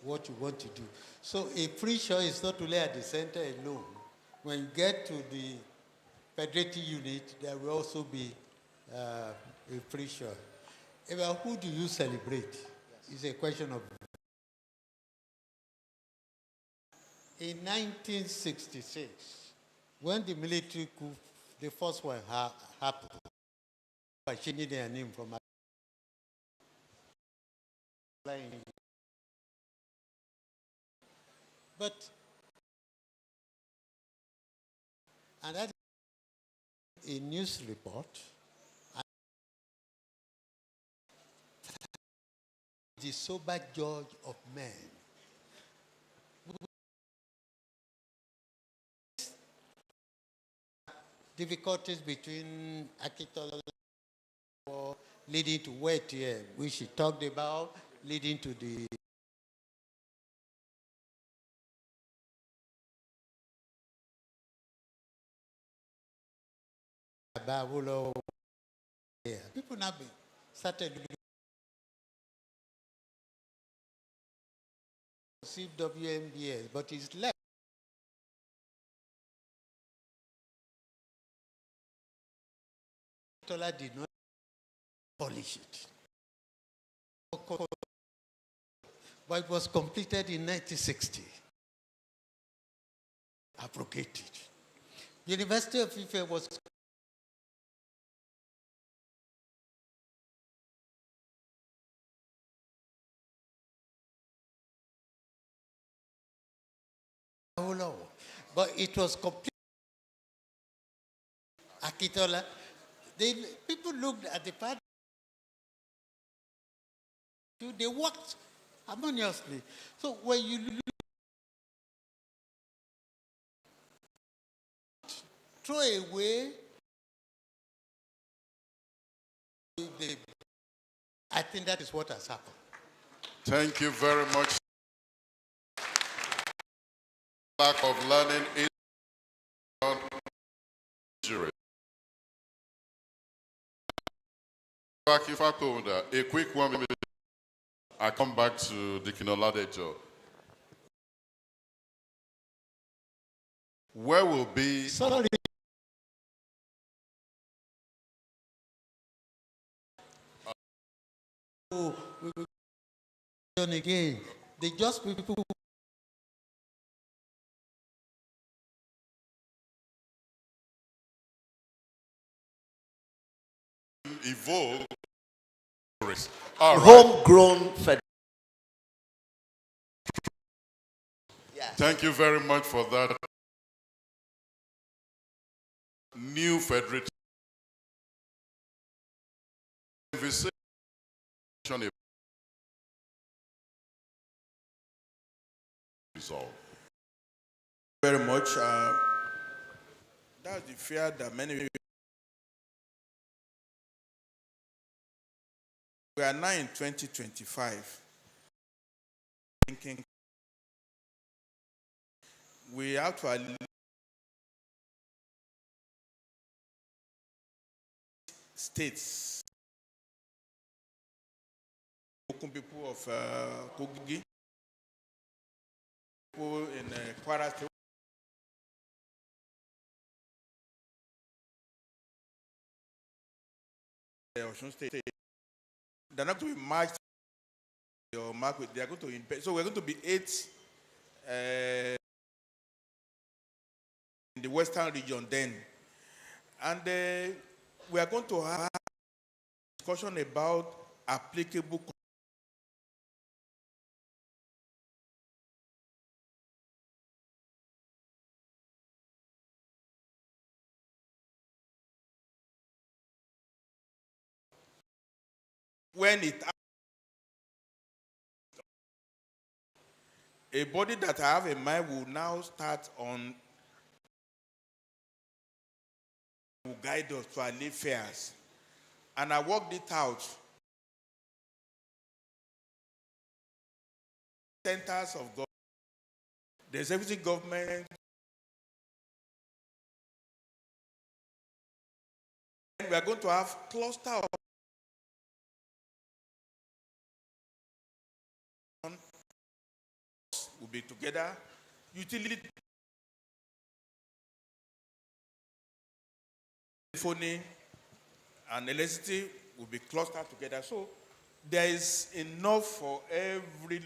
D: what you want to do. So a free show is not only at the center alone. When you get to the federating unit, there will also be a free show. About who do you celebrate? It's a question of. In 1966, when the military coup, the first one happened, by changing their name from but and that a news report. The sober judge of men. Difficulties between Akintola leading to wet here, which she talked about, leading to the people now started receive WMBS, but it's left. Tola did not polish it. But it was completed in 1960. Abrogated. University of Ife was but it was complete. Akintola, people looked at the party. They worked harmoniously. So when you look throw away I think that is what has happened.
C: Thank you very much. Lack of learning is injury. A quick one. I come back to the Kinoladejo. Where will be...
D: Sorry. Again, they just people
C: evolve.
A: Homegrown federalism. Yes.
C: Thank you very much for that. New federating. Resolve.
B: Very much. That's the fear that many people. We are now in 2025. Thinking we have to states, people of Kogi, people in Kwara State. Osun State. They're not going to be matched or marked with, they are going to invest. So we're going to be 8 in the western region then. And we are going to have a discussion about applicable when it a body that I have in mind will now start on will guide us to our live affairs. And I worked it out. Centers of government, the executive government, and we are going to have cluster of will be together. Utility, telephony, and electricity will be clustered together. So there is enough for every.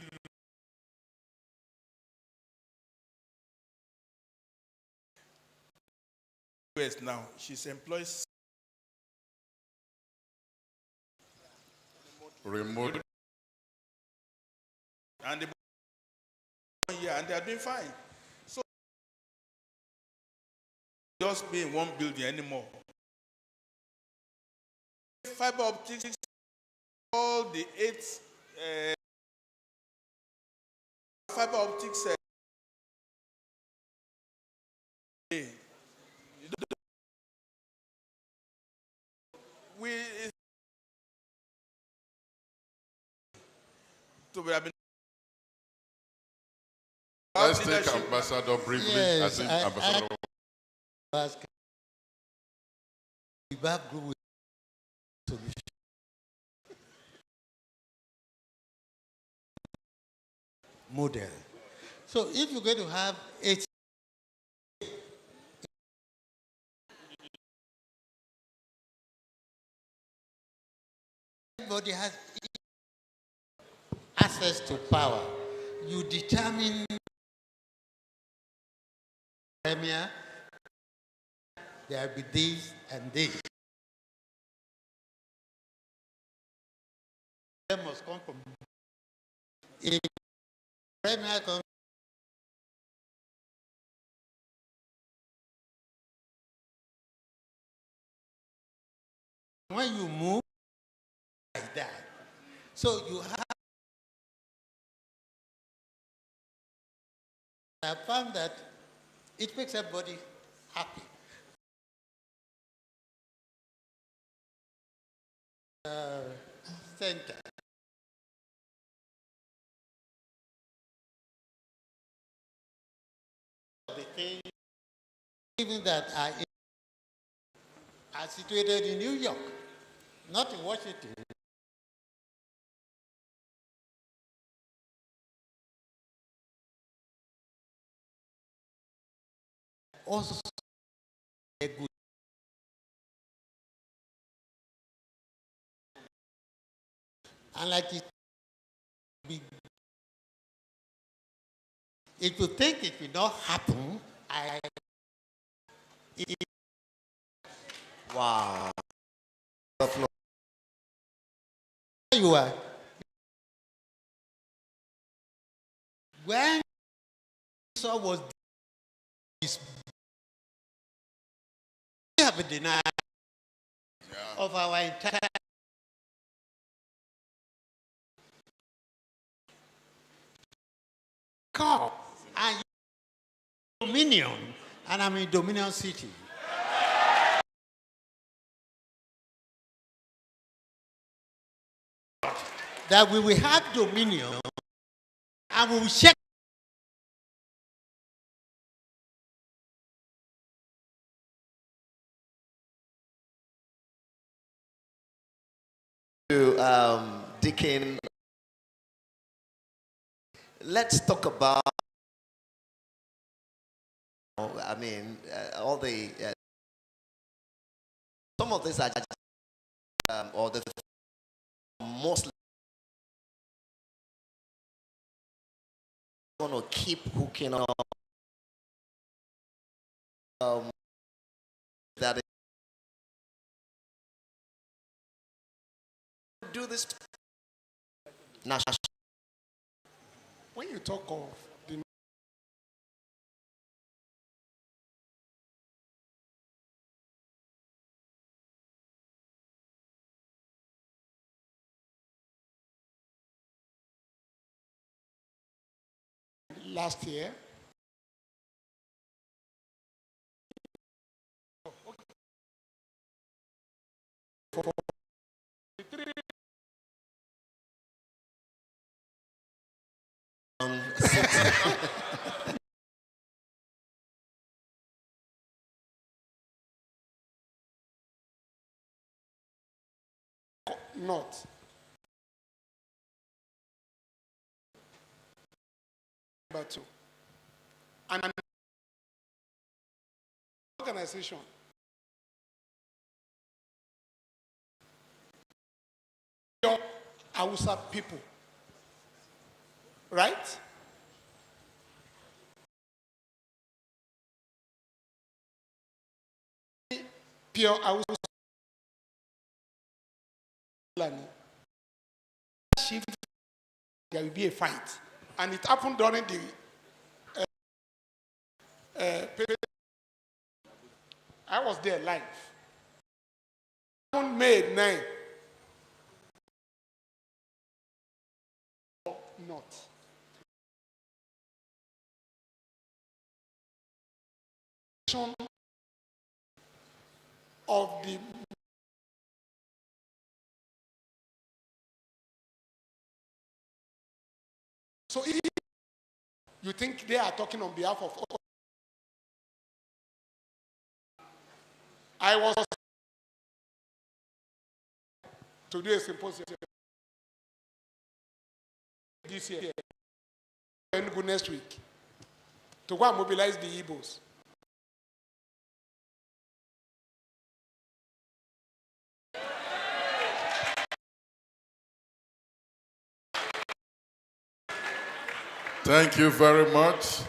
B: Now she's employs
C: remote.
B: And and they are doing fine. So just be in one building anymore. Fiber optics, all the 8 fiber optics. We have been.
C: Let's take Ambassador briefly.
D: Yes,
C: I think Ambassador.
D: The back group with solution. Model. So if you're going to have 8, everybody has access to power. You determine premier, there will be this and this. They must come from. If premier comes, when you move like that, so you have. I found that it makes everybody happy. Center. The thing, even that are situated in New York, not in Washington. Also, a good. And like it would think it will not happen.
A: Wow. The floor.
D: You are. When Esau was we have a denial of our entire come and Dominion, and I'm in Dominion City. That we will have dominion and we will check.
A: To Deacon, let's talk about, I mean, all the, some of these are, or the mostly going to keep hooking on that is, do this national.
F: When you talk of the last year, not. Number two. And an organization pure Hausa people, right? Pure Hausa. There will be a fight, and it happened during the I was there live. On May 9. Not. Of the so if you think they are talking on behalf of I was to do a symposium this year and go next week to go and mobilize the Igbos.
C: Thank you very much.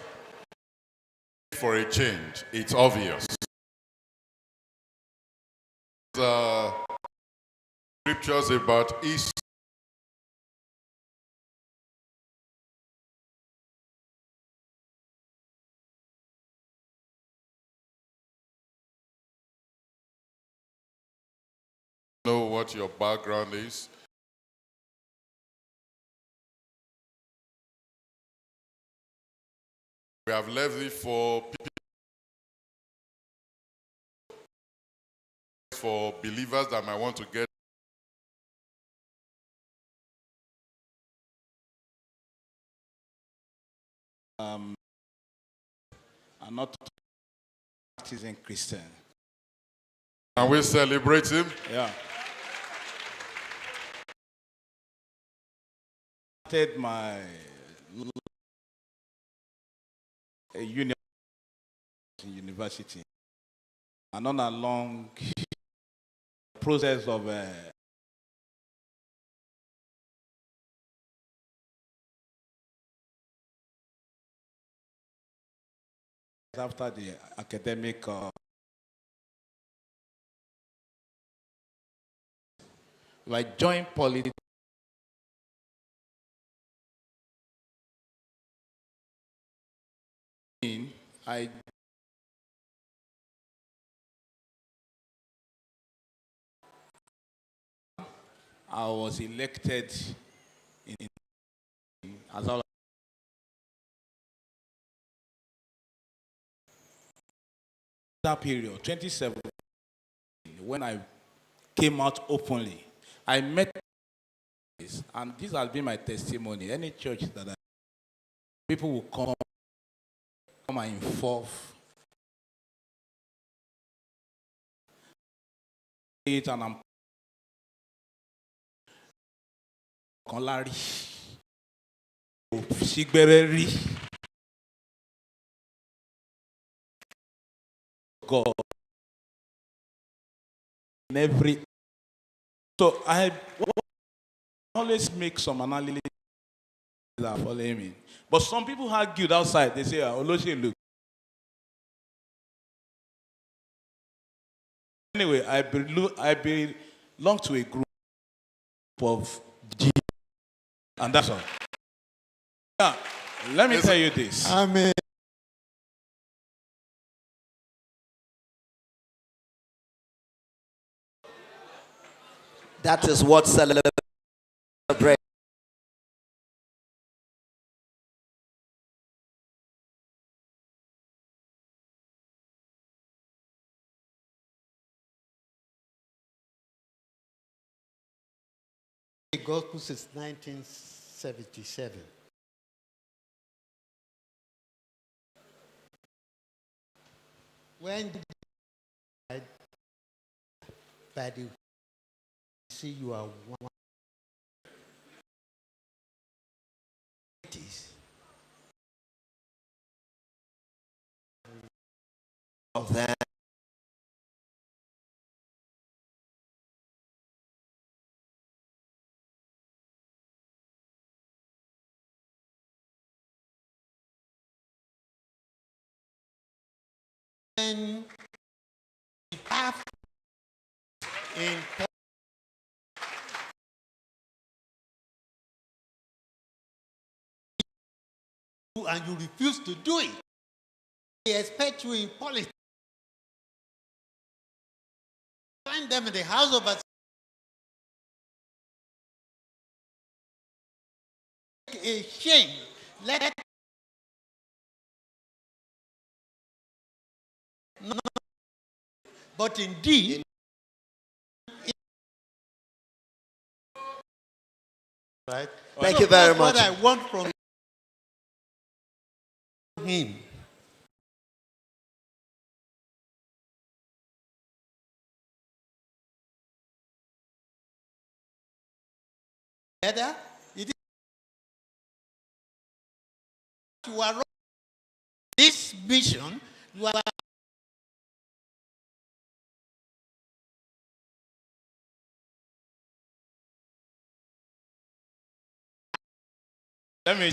C: For a change, it's obvious. Scriptures about East. Know what your background is. We have left it for believers that might want to get
G: I'm not a practicing Christian.
C: Can we celebrate him?
G: Yeah. Started my university, and on a long process of after the academic I joined politics. I was elected in as well. That period, 2017, when I came out openly, I met this, and this has been my testimony. Any church that people will come and involve it, and I'm Larry, God in every. So I always make some analysis that follow me. But some people argued outside. They say, Oloshe, look. Anyway, I belong to a group of G, and that's all. Yeah, let me tell you this.
D: Amen.
A: That is what celebrate.
D: The gospel since 1977. When by the see you are one
A: Of that.
D: And have in and you refuse to do it. They expect you in politics. Find them in the House of Assembly. A shame. Let no, but indeed, right?
A: Thank you very much.
D: What I want from him. It is you are this mission. You are
G: Let me.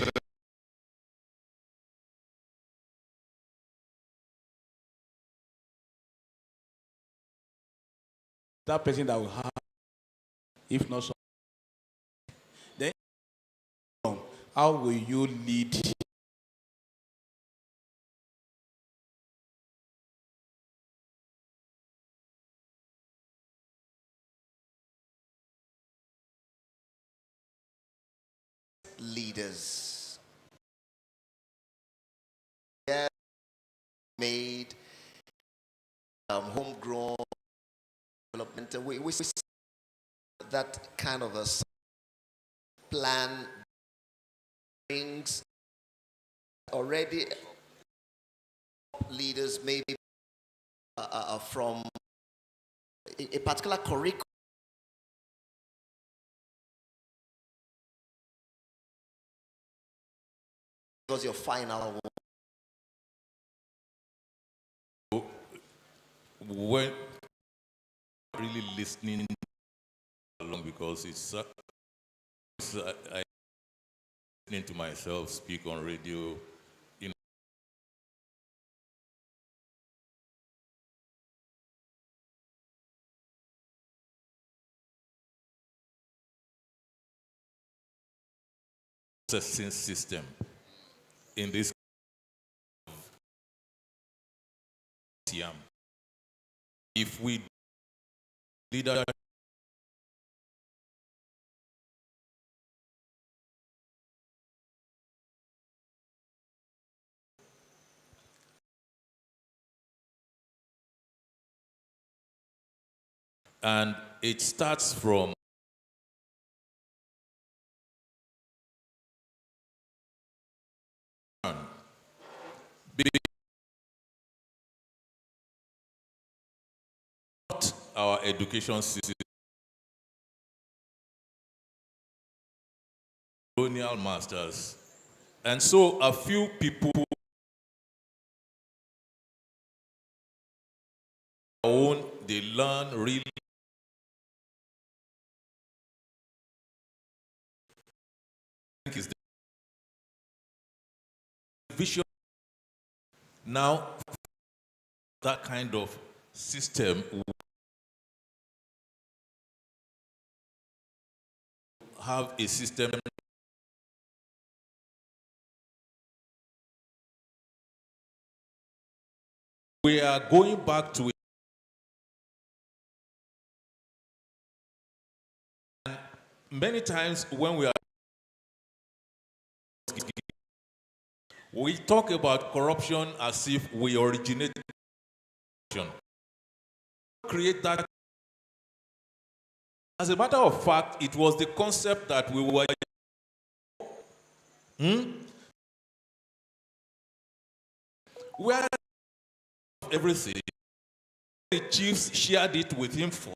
G: That person that will have, if not so, then how will you lead?
A: Leaders. Yeah, made homegrown development. We see that kind of a plan brings already leaders maybe from a particular curriculum. Was your final one?
E: When really listening along, because I listening to myself speak on radio, you know, processing system in this Siam. If we leader and it starts from our education system, colonial masters, and so a few people they learn really is the vision now that kind of system have a system we are going back to it. And many times when we talk about corruption as if we originate corruption. Create that. As a matter of fact, it was the concept that we were where everything the chiefs shared it with him for.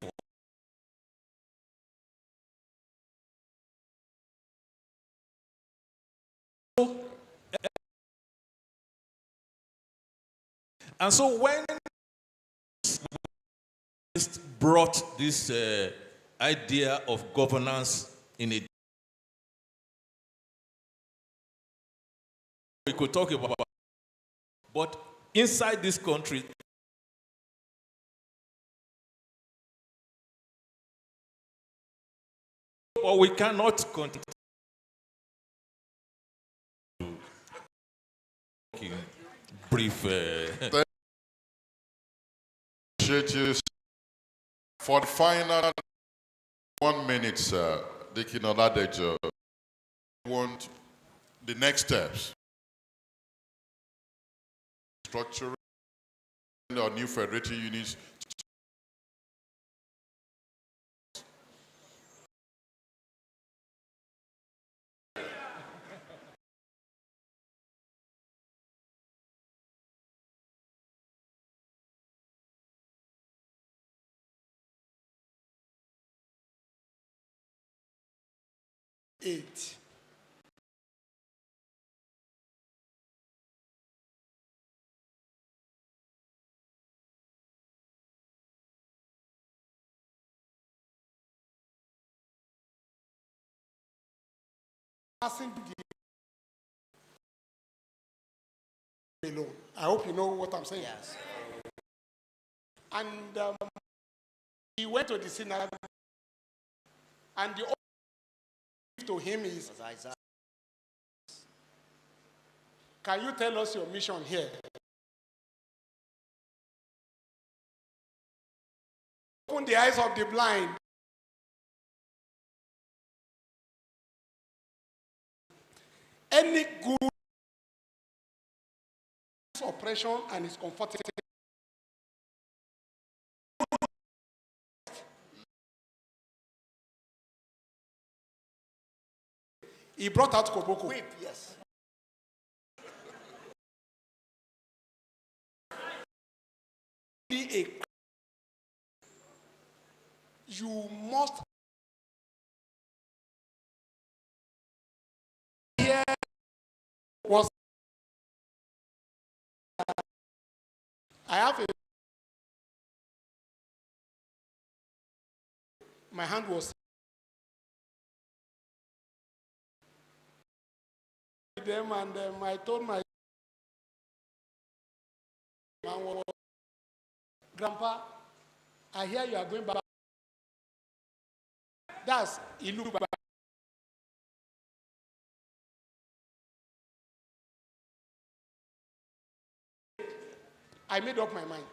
E: And so when brought this idea of governance in a we could talk about, but inside this country, but we cannot continue brief.
C: For the final 1 minute, Dickie Noladejo, want the next steps. Restructuring our new federating units.
F: Eight. Alone. I hope you know what I'm saying.
A: Yes.
F: And he went to the synagogue, and the only to him is, can you tell us your mission here? Open the eyes of the blind. Any good oppression and is comforting. He brought out Koboko.
A: Whip, yes.
F: You must hear what I have a my hand was them and I told my grandpa, I hear you are going back. That's Ilu. I made up my mind.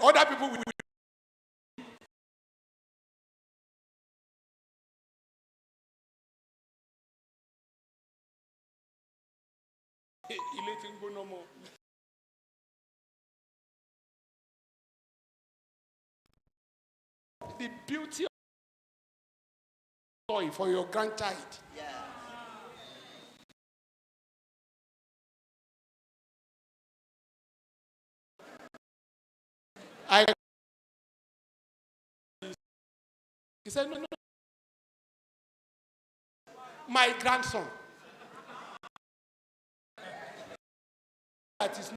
F: Other people will. The beauty of joy for your grandchild. Yeah. He said, no. My grandson. That is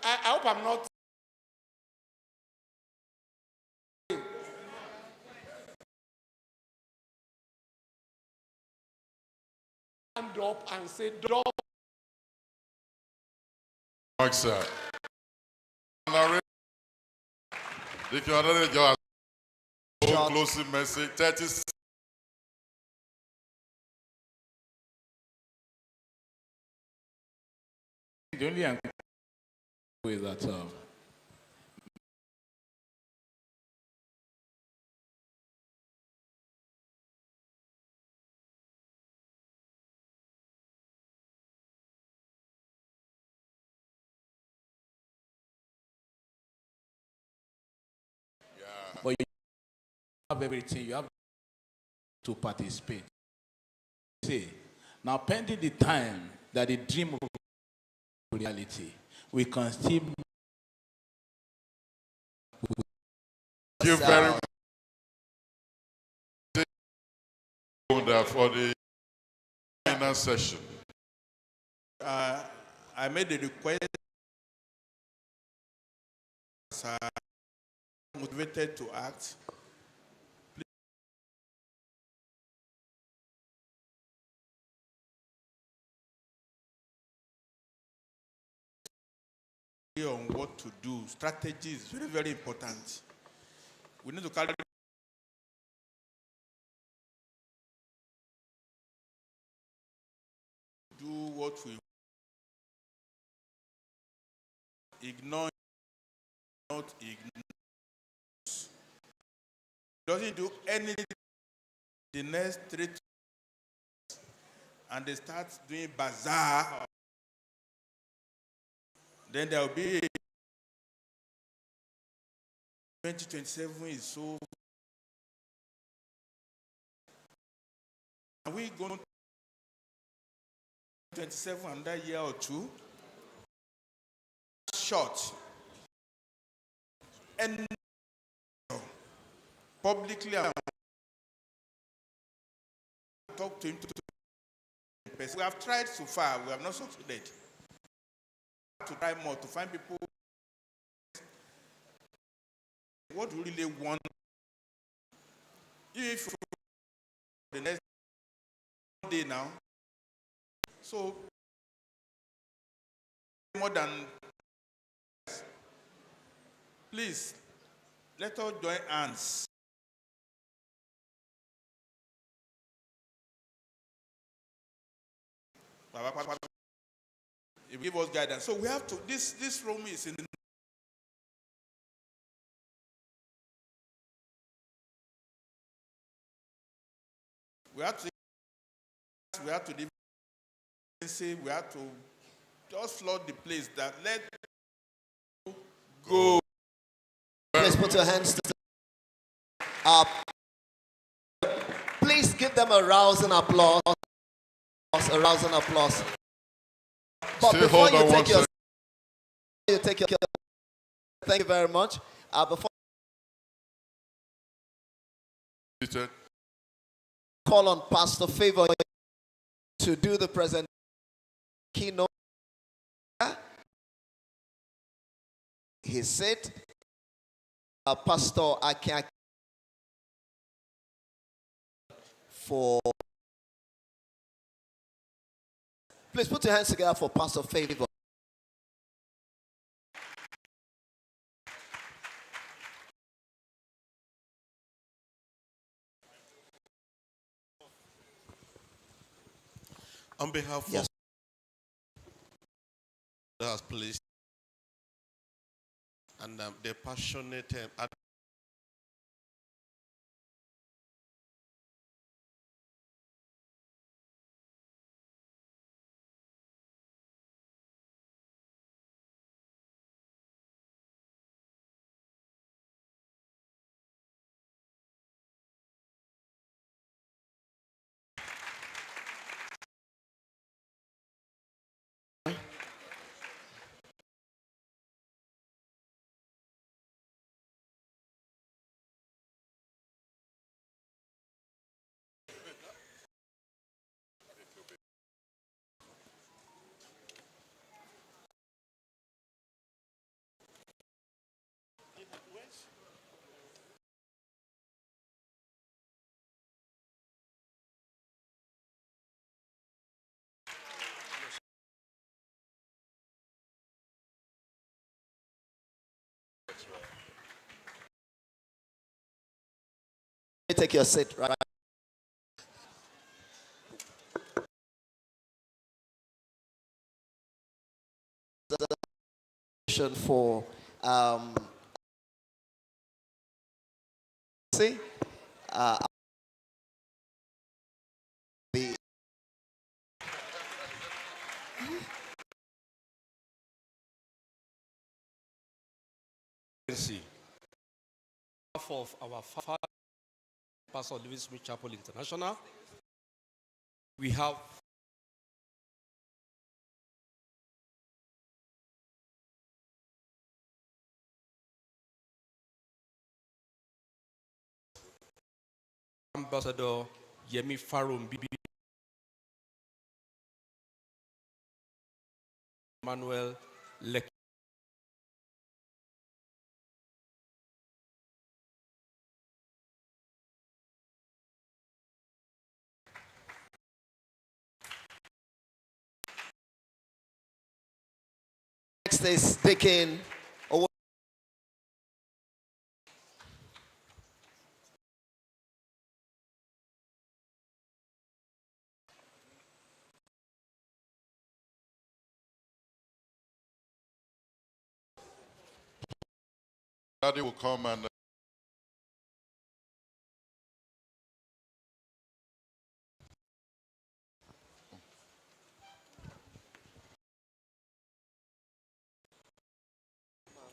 F: I hope I'm not stand up and say, "Dog."
C: Thanks, sir. If you are ready, just closing message. 30 seconds.
G: The only way that but you have everything, you have to participate. See, now pending the time that the dream of reality, we can still.
C: Thank you very much for the final session.
B: I made a request. Motivated to act. On what to do. Strategy is very, very important. We need to carry do what we ignore, not ignore. Doesn't do anything the next 3 years, and they start doing bazaar. Then there will be 2027 is so. Are we going to 27 another year or two? Short. And publicly, I talk to him. We have tried so far, we have not succeeded. To try more, to find people what we really want. If the next day now, so more than, please let us join hands. It give us guidance. So we have to, this room is in the we have to we have to just flood the place that let go.
A: Please put your hands up. Please give them a rousing applause. A rousing applause. But
C: Still
A: before
C: hold on one
A: you take your, thank you very much. Before
C: second.
A: call on Pastor Favor to do the present keynote. He said, Pastor Akia for. Please put your hands together for Pastor Favor.
H: On behalf
A: Yes.
H: of that has placed and the passionate
A: Take your seat, right? For see the
I: of our father, Pastor Living Smith Chapel International, we have Ambassador Yemi Farumbi Emmanuel
A: next is Deacon.
C: Daddy will come and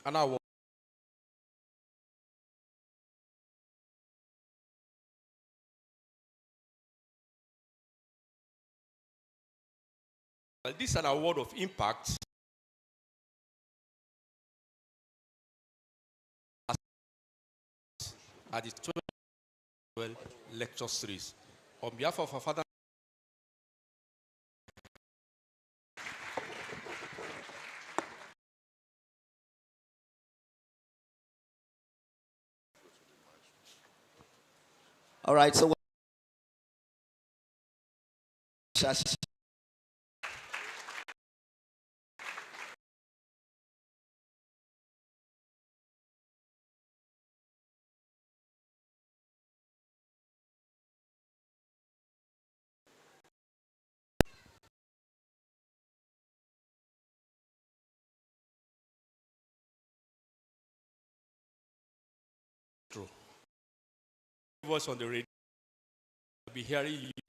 I: and our this is an award of impact at the 2012 lecture series. On behalf of our father,
A: All right, so
I: voice on the radio, I'll be hearing you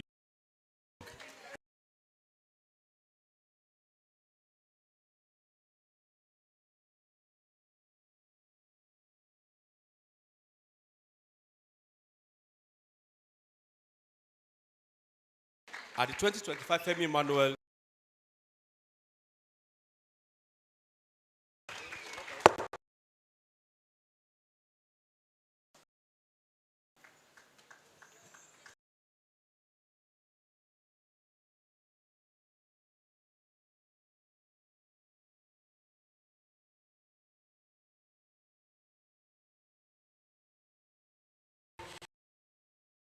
I: at the 2025 Femi Emmanuel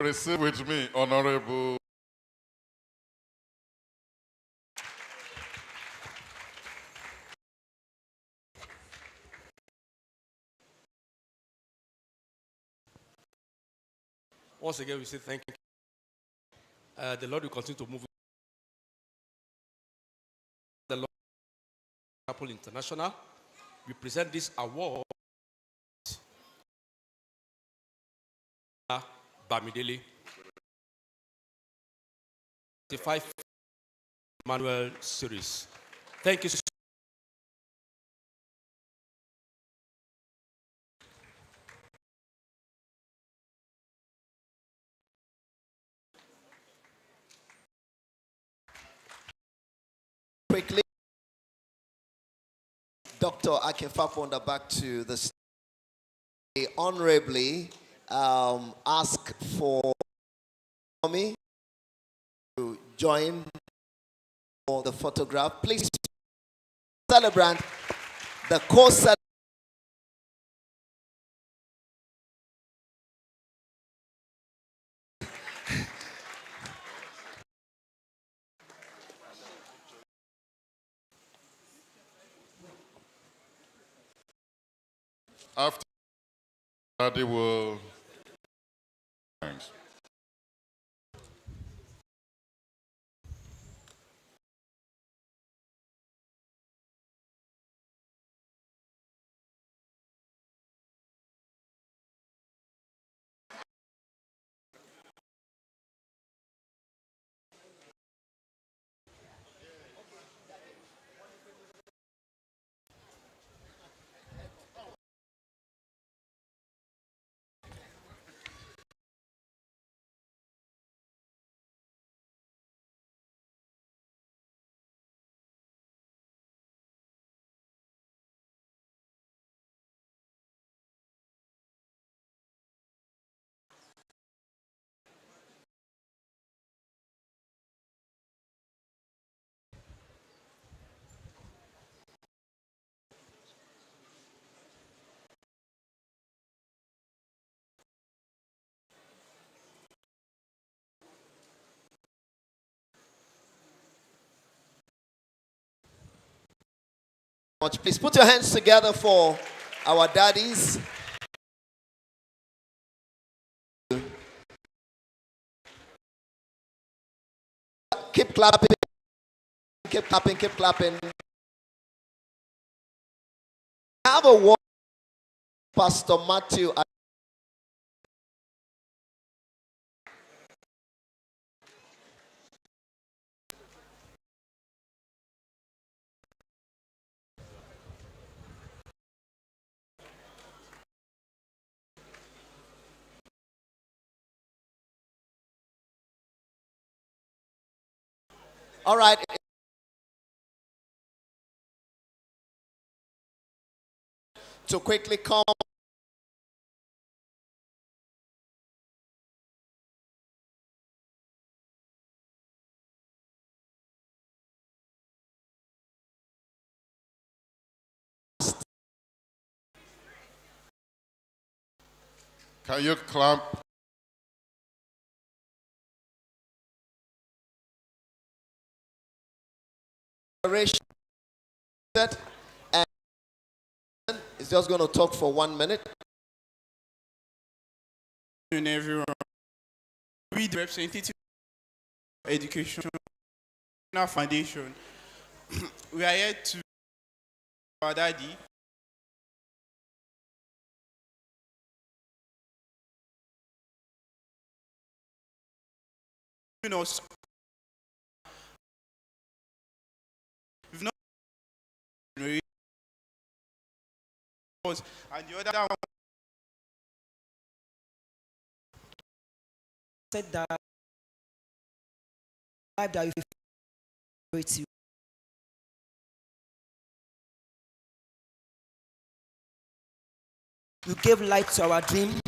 C: Receive with me, Honorable.
I: Once again, we say thank you. The Lord will continue to move. The Lord Chapel International. We present this award Bamidele, 5 Emmanuel series. Thank you so much.
A: Quickly, Dr. Akinfaponda back to the stage. Honorably ask for me to join for the photograph. Please celebrate the co-celebrant.
C: After Daddy will. Thanks.
A: Please put your hands together for our daddies. Keep clapping, keep clapping, keep clapping. I have a word, Pastor Matthew. All right. To quickly come.
C: Can you clap?
A: And it's just going to talk for 1 minute.
J: And everyone, we the representative of education foundation. We are here to our daddy. We've not and the other one
K: said that that you feel. You gave light to our dream.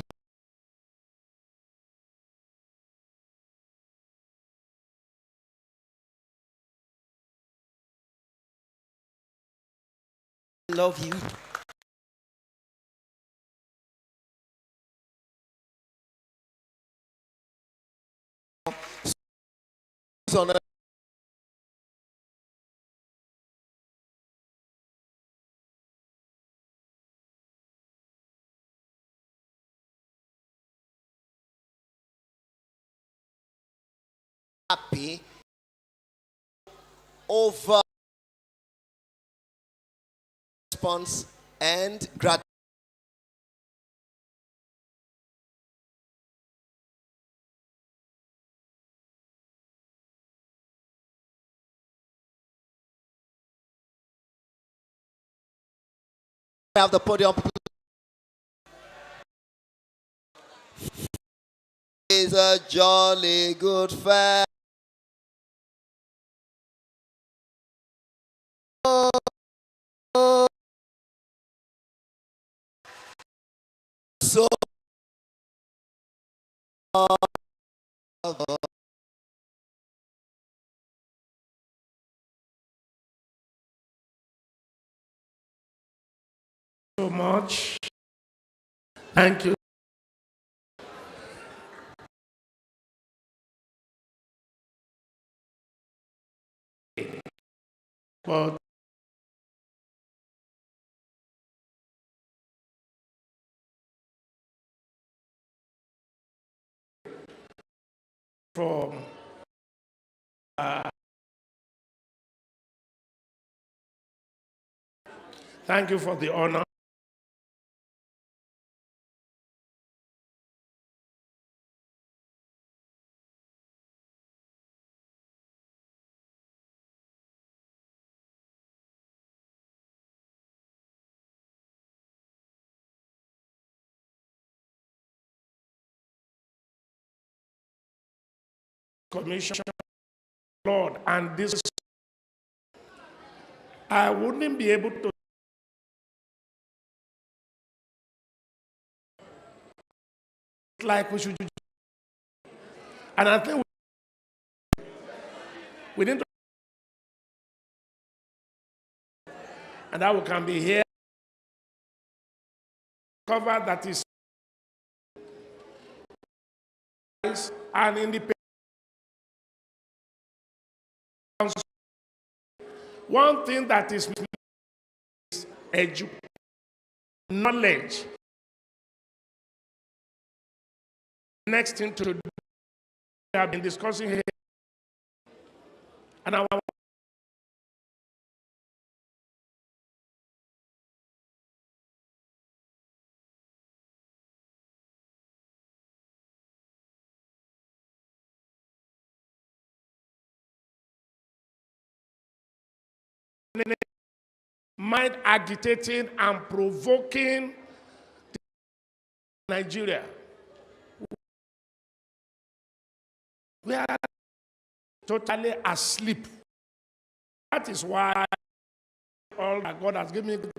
K: I love you.
A: Happy over response and gratitude. Have the podium. Is a jolly good fair. So
F: much. Thank you. But from thank you for the honor. Commission, Lord, and this, I wouldn't be able to like we should do. And I think we need to, and that we can be here, cover that is and independent. One thing that is education, knowledge. Next thing to do, we have been discussing here, and our mind agitating and provoking Nigeria. We are totally asleep. That is why all that God has given me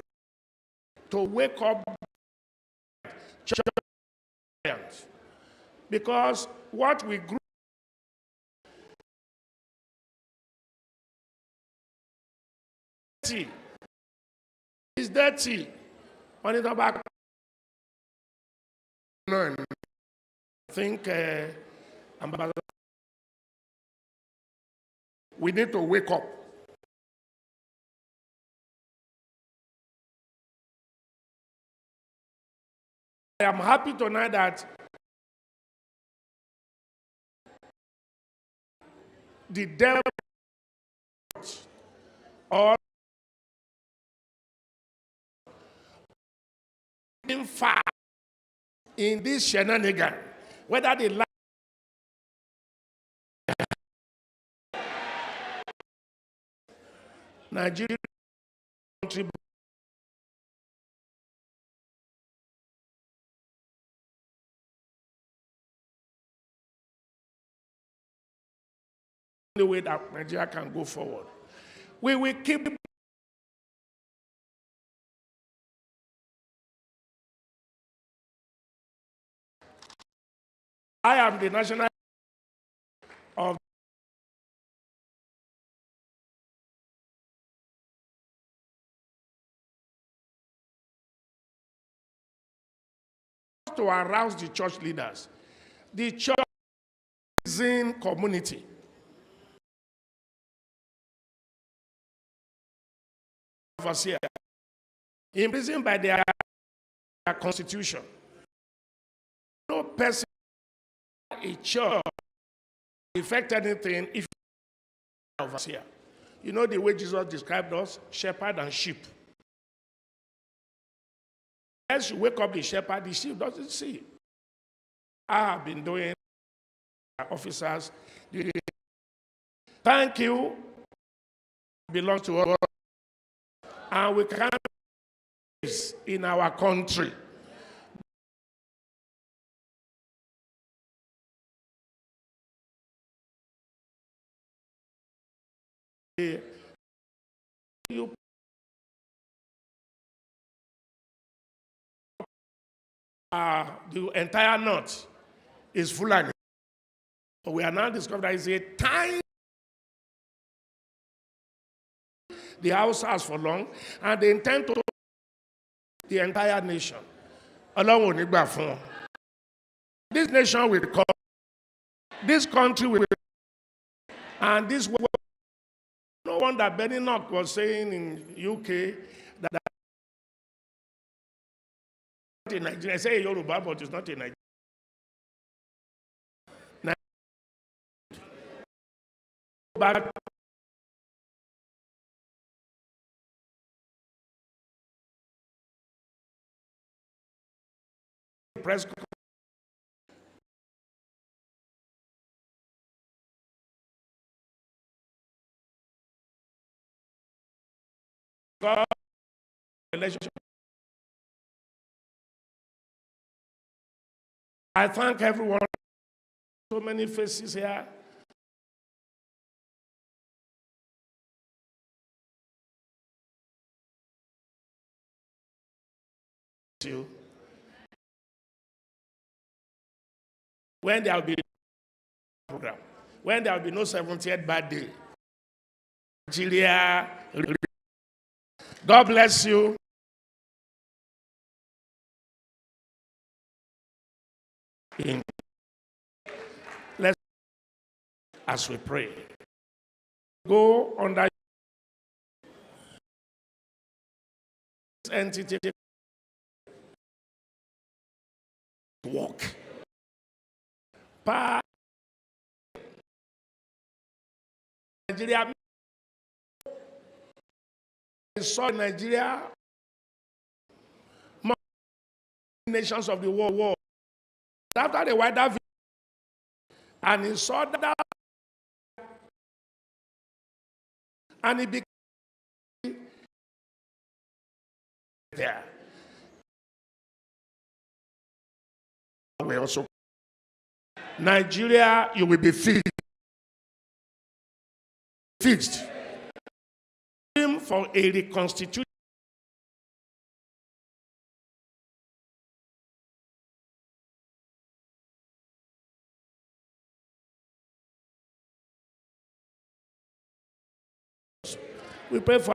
F: to wake up, because what we grew is dirty. When it's about, I think we need to wake up. I am happy tonight that the devil or in fact in this shenanigan, whether they like Nigeria country
L: the way that Nigeria can go forward. We will keep I am the national of to arouse the church leaders. The church is in community. Overseer, imprisoned by their constitution. No person in a church affect anything if overseer. You know the way Jesus described us, shepherd and sheep. As you wake up the shepherd, the sheep doesn't see. I have been doing officers. Thank you. Belongs to us. And we can't in our country. The entire north is Fulani. But we are now discovering that it's a time the house has for long, and they intend to the entire nation. Along with Nigbafon. This nation will come, this country will, and this world. No wonder Benny Knock was saying in UK that in Nigeria, I say Yoruba, but it's not in Nigeria. But press relationship. I thank everyone. So many faces here. When there will be program, when there will be no 70th birthday, Nigeria. God bless you. Let's, as we pray, go under this entity walk. Nigeria saw Nigeria more nations of the world. After the wider view, and he saw that, and he became there. We also, Nigeria, you will be fixed. For a reconstitution. We pray for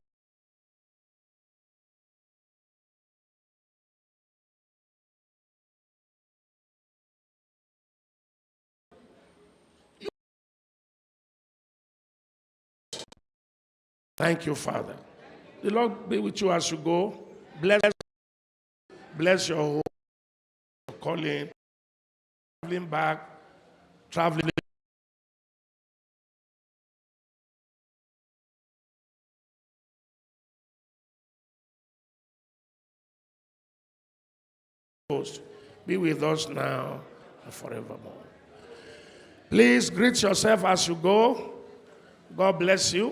L: thank you, Father. The Lord be with you as you go. Bless your home, calling, traveling back, traveling. Be with us now and forevermore. Please greet yourself as you go. God bless you.